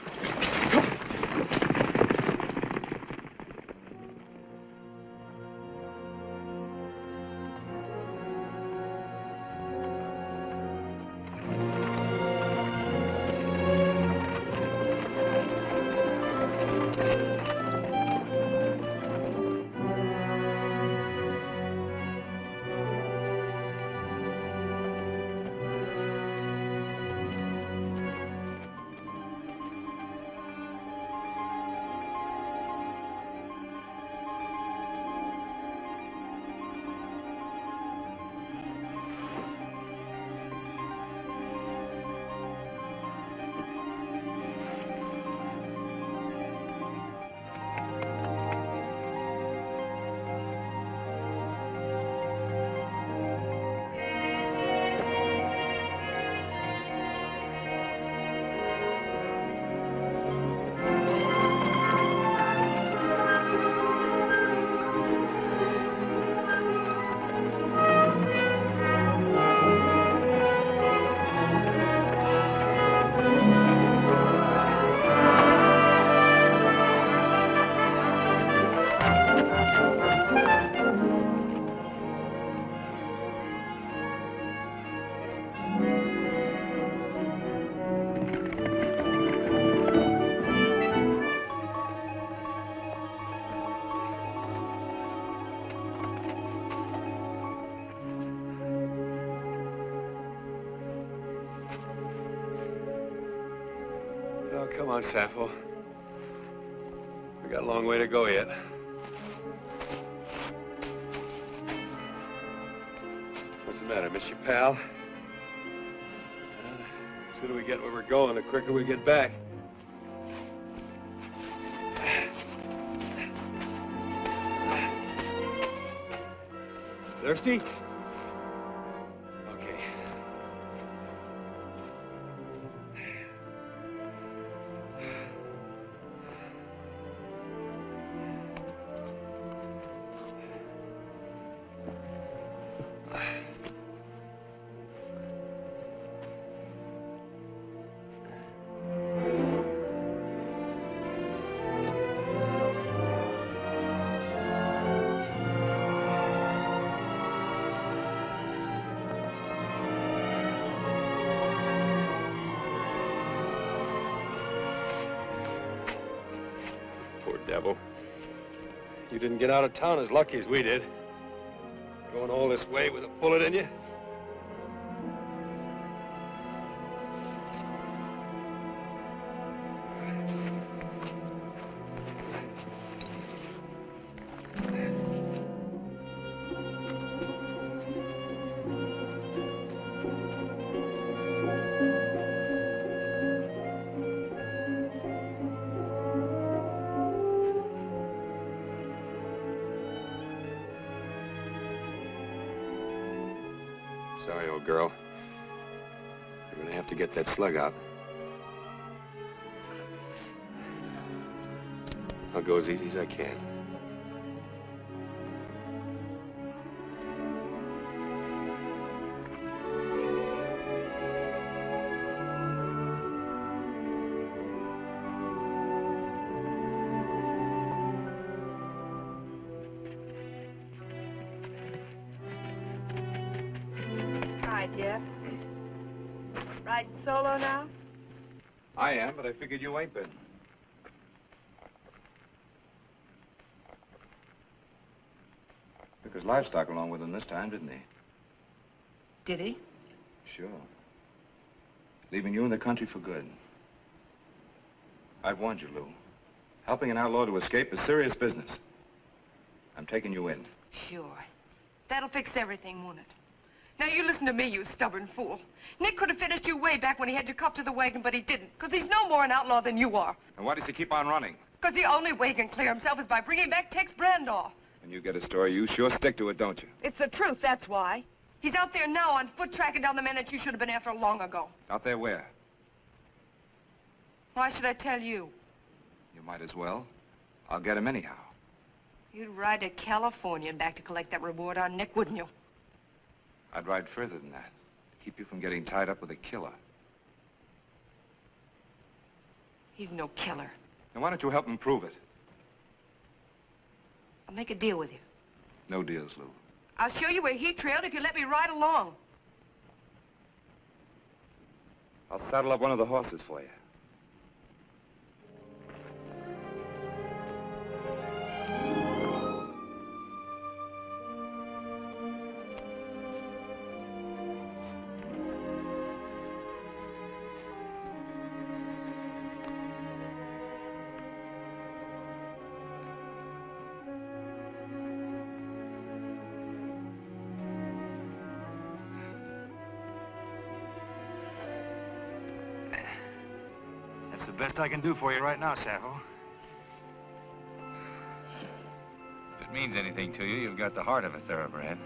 Oh, come on, Sappho. We got a long way to go yet. What's the matter, miss you, pal? The sooner we get where we're going, the quicker we get back. Thirsty? Okay. You didn't get out of town as lucky as we did. Going all this way with a bullet in you. Sorry, old girl. You're gonna have to get that slug out. I'll go as easy as I can. Hi, Jeff. Riding solo now? I am, but I figured you ain't been. Took his livestock along with him this time, didn't he? Did he? Sure. Leaving you in the country for good. I've warned you, Lou. Helping an outlaw to escape is serious business. I'm taking you in. Sure. That'll fix everything, won't it? Now, you listen to me, you stubborn fool. Nick could have finished you way back when he had you cuffed to the wagon, but he didn't, because he's no more an outlaw than you are. And why does he keep on running? Because the only way he can clear himself is by bringing back Tex Brandoff. When you get a story, you sure stick to it, don't you? It's the truth, that's why. He's out there now on foot tracking down the man that you should have been after long ago. Out there where? Why should I tell you? You might as well. I'll get him anyhow. You'd ride to California and back to collect that reward on Nick, wouldn't you? I'd ride further than that. To keep you from getting tied up with a killer. He's no killer. Then why don't you help him prove it? I'll make a deal with you. No deals, Lou. I'll show you where he trailed if you let me ride along. I'll saddle up one of the horses for you. That's the best I can do for you right now, Sappho. If it means anything to you, you've got the heart of a thoroughbred.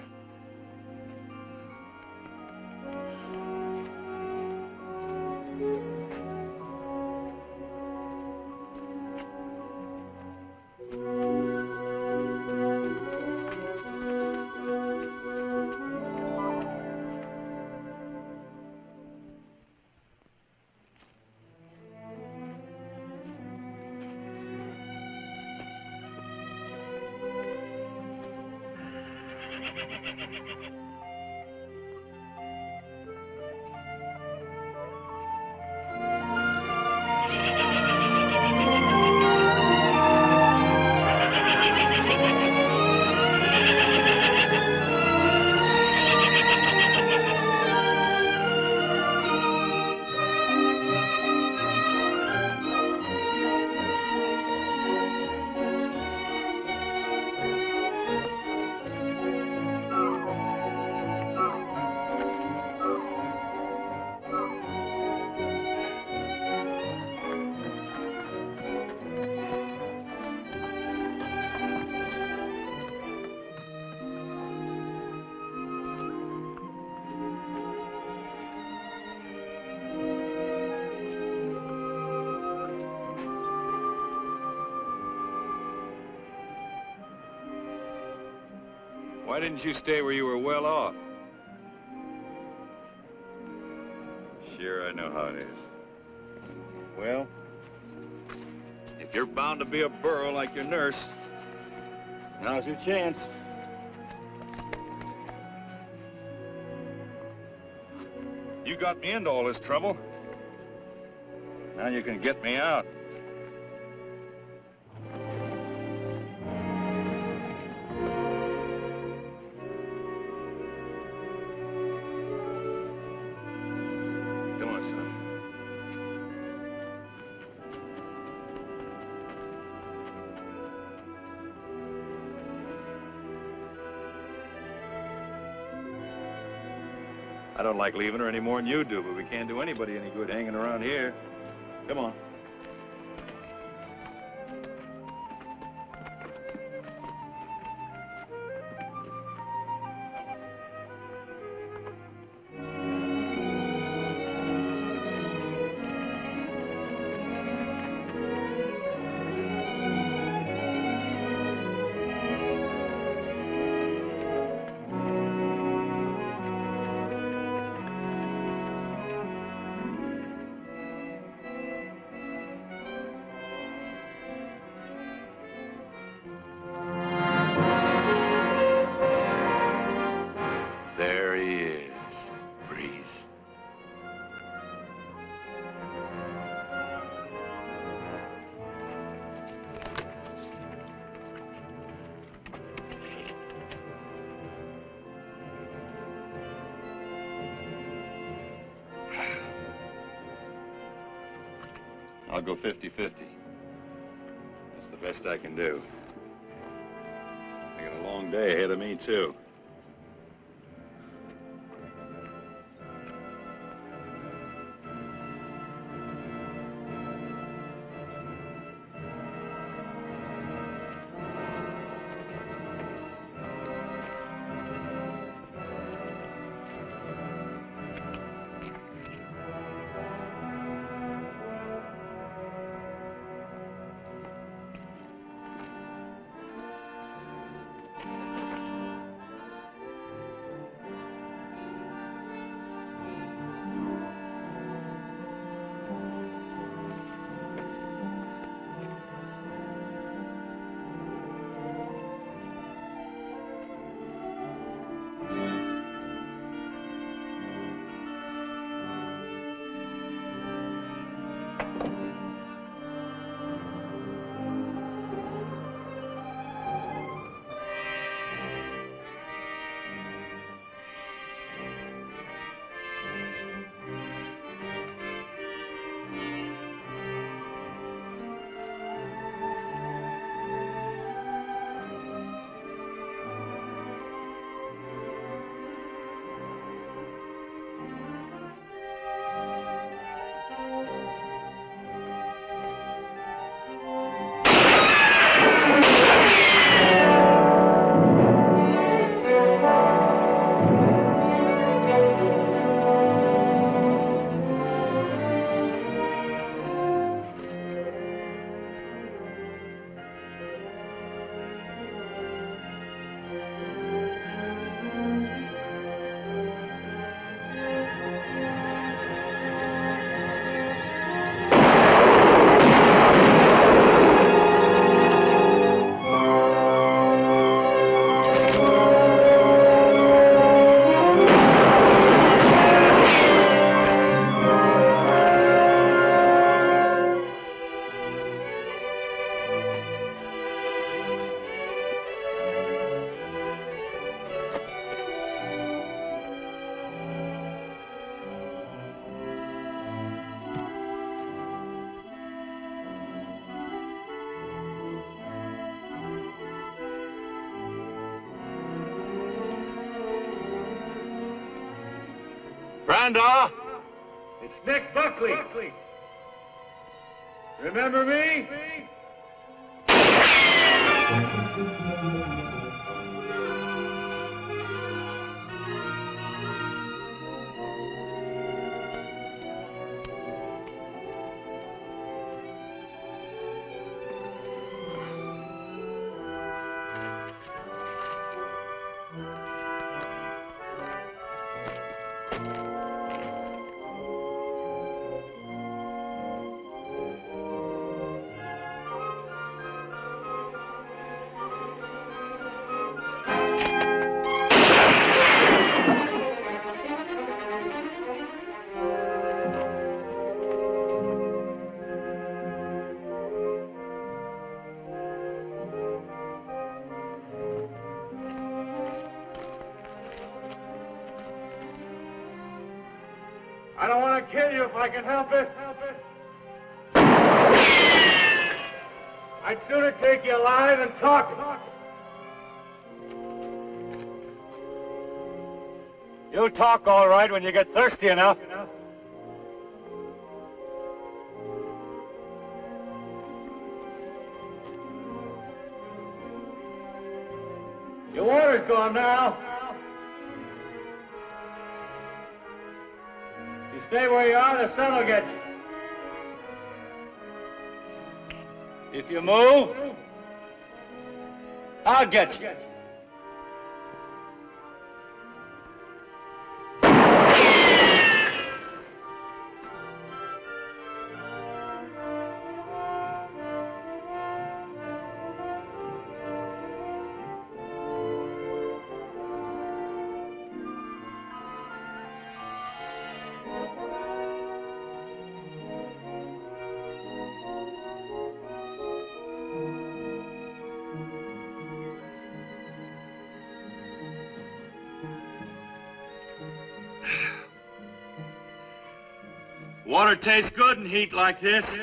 Why didn't you stay where you were well off? Sure, I know how it is. Well, if you're bound to be a burro like your nurse, now's your chance. You got me into all this trouble. Now you can get me out. I don't like leaving her any more than you do, but we can't do anybody any good hanging around here. Come on. There he is, Breeze. I'll go 50-50. That's the best I can do. I got a long day ahead of me, too. Branda! It's Nick Buckley. Remember me? I don't want to kill you if I can help it. I'd sooner take you alive than talking. You'll talk all right when you get thirsty enough. Your water's gone now. You stay where you are, the sun will get you. If you move, I'll get you. Water tastes good in heat like this.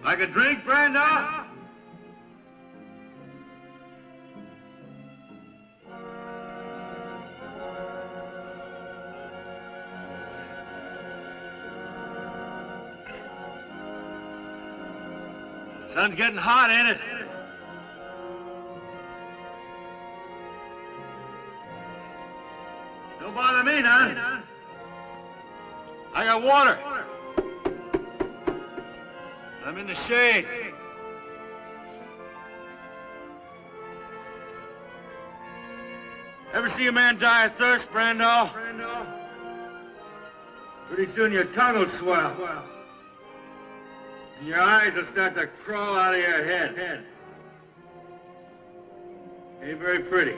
Like a drink, Brenda? Sun's getting hot, ain't it? Don't bother me none. I got water. I'm in the shade. Ever see a man die of thirst, Brando? Pretty soon your tongue will swell. And your eyes will start to crawl out of your head. Ain't very pretty.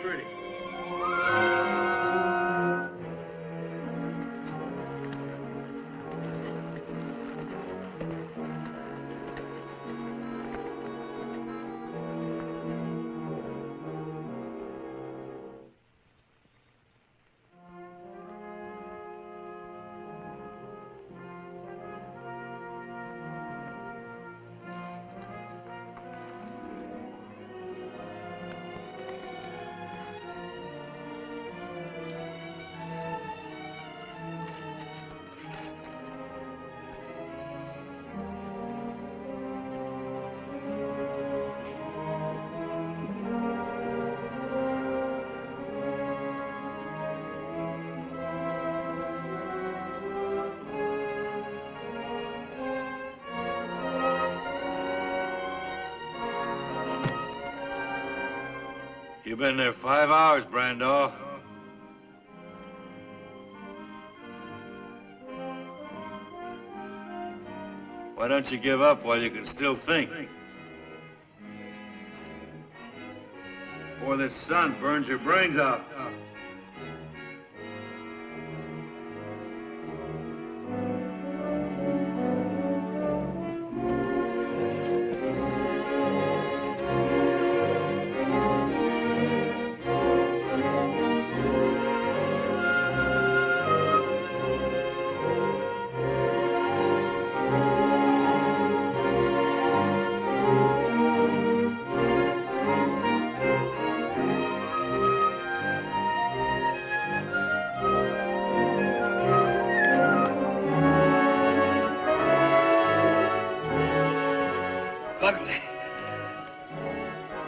You've been there 5 hours, Brando. Why don't you give up while you can still think? Before this sun burns your brains out.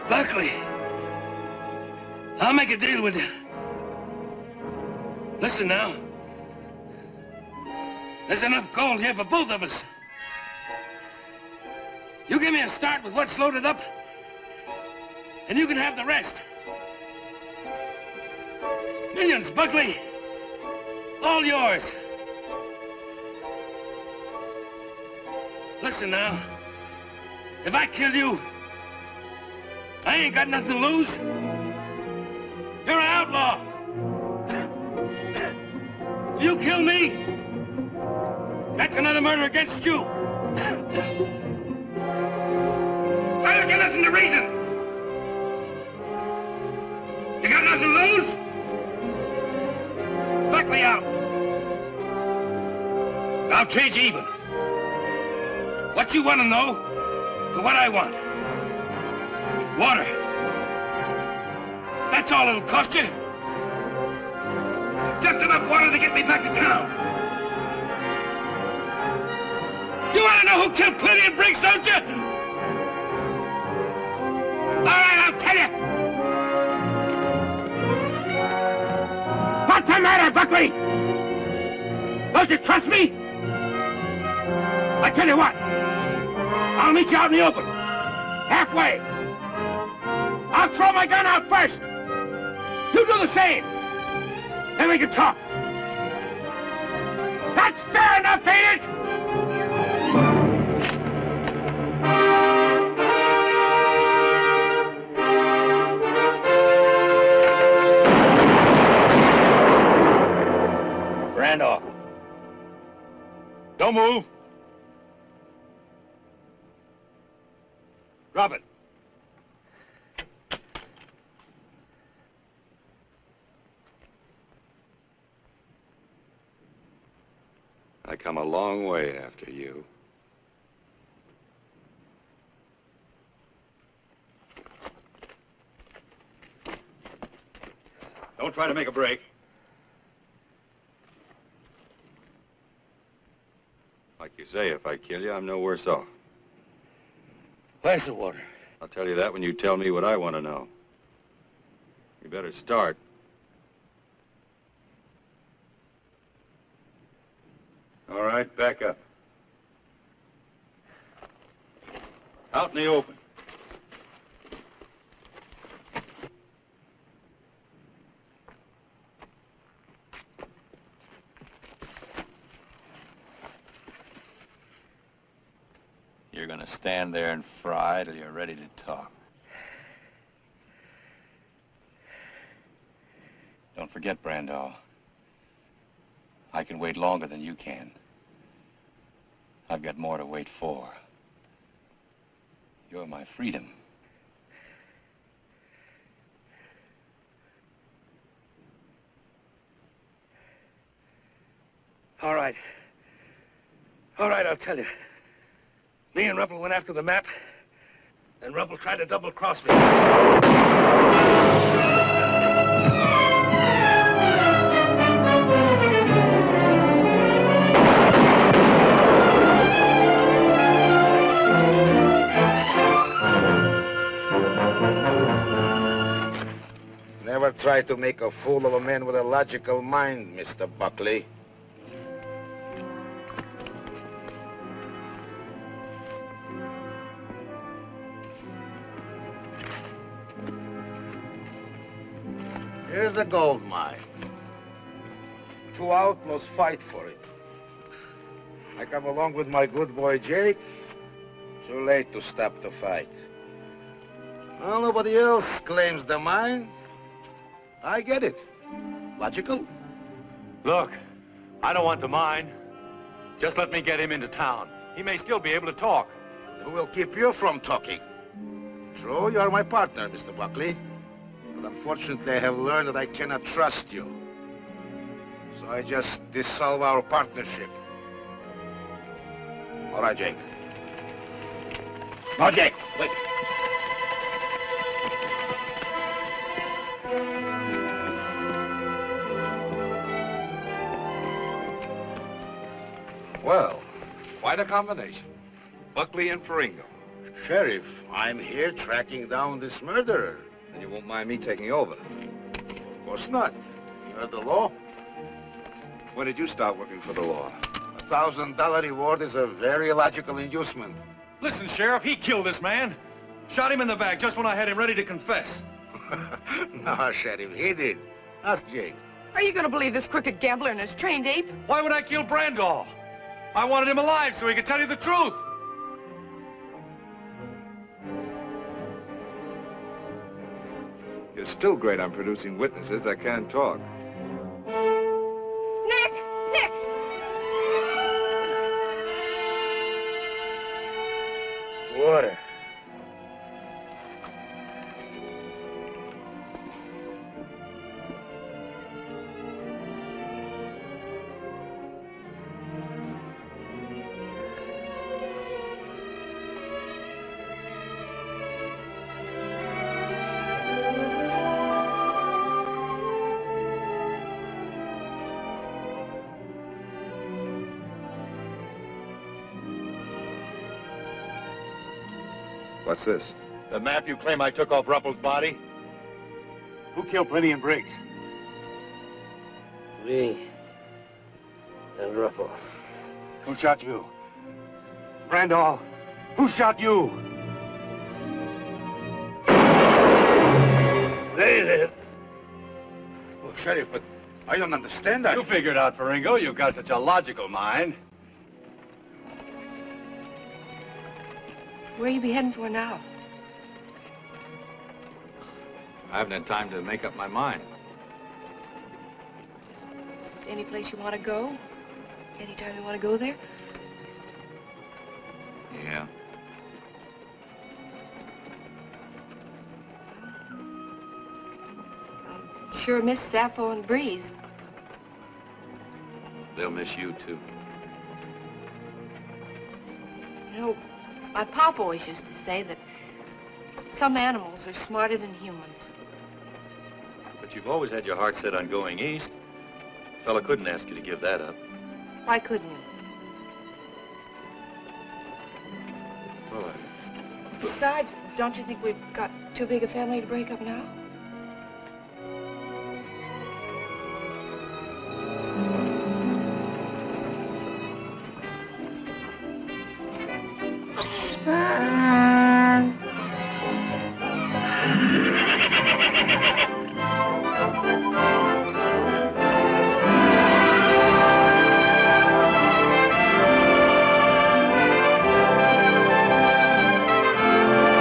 Buckley, I'll make a deal with you. Listen now. There's enough gold here for both of us. You give me a start with what's loaded up, and you can have the rest. Millions, Buckley. All yours. Listen now. If I kill you, I ain't got nothing to lose. You're an outlaw. If you kill me, that's another murder against you. Why don't you listen to reason? You got nothing to lose? Buckley out. I'll trade you even. What you want to know to what I want. Water. That's all it'll cost you. Just enough water to get me back to town. You want to know who killed Plenty and Briggs, don't you? All right, I'll tell you. What's the matter, Buckley? Don't you trust me? I tell you what. I'll meet you out in the open. Halfway. I'll throw my gun out first. You do the same. Then we can talk. That's fair enough, ain't it? Randolph. Don't move. Drop it. I come a long way after you. Don't try to make a break. Like you say, if I kill you, I'm no worse off. Where's the water? I'll tell you that when you tell me what I want to know. You better start. All right, back up. Out in the open. You're gonna stand there and fry till you're ready to talk. Don't forget, Brandall. I can wait longer than you can. I've got more to wait for. You're my freedom. All right. All right, I'll tell you. Me and Ruppel went after the map, and Ruppel tried to double-cross me. Never try to make a fool of a man with a logical mind, Mr. Buckley. Here's a gold mine. Two outlaws fight for it. I come along with my good boy Jake. Too late to stop the fight. Well, nobody else claims the mine. I get it. Logical? Look, I don't want the mine. Just let me get him into town. He may still be able to talk. Who will keep you from talking? True, you are my partner, Mr. Buckley. But unfortunately, I have learned that I cannot trust you. So I just dissolve our partnership. All right, Jake. No, Jake, wait. Well, quite a combination. Buckley and Ferringo. Sheriff, I'm here tracking down this murderer. And you won't mind me taking over? Of course not. You're the law. When did you start working for the law? $1,000 reward is a very logical inducement. Listen, Sheriff, he killed this man. Shot him in the back just when I had him ready to confess. No, Sheriff, he did. Ask Jake. Are you going to believe this crooked gambler and his trained ape? Why would I kill Brandall? I wanted him alive so he could tell you the truth. You're still great on producing witnesses that can't talk. Nick! Nick! Water. What's this? The map you claim I took off Ruppel's body? Who killed Plenty and Briggs? Me and Ruppel. Who shot you? Randall, who shot you? They did. Well, Sheriff, but I don't understand that. You figured out, Faringo. You've got such a logical mind. Where you be heading for now? I haven't had time to make up my mind. Just any place you want to go? Anytime you want to go there? Yeah. Sure miss Sappho and Breeze. They'll miss you, too. You know, my pop always used to say that some animals are smarter than humans. But you've always had your heart set on going east. A fella couldn't ask you to give that up. Why couldn't you? Well, Besides, don't you think we've got too big a family to break up now?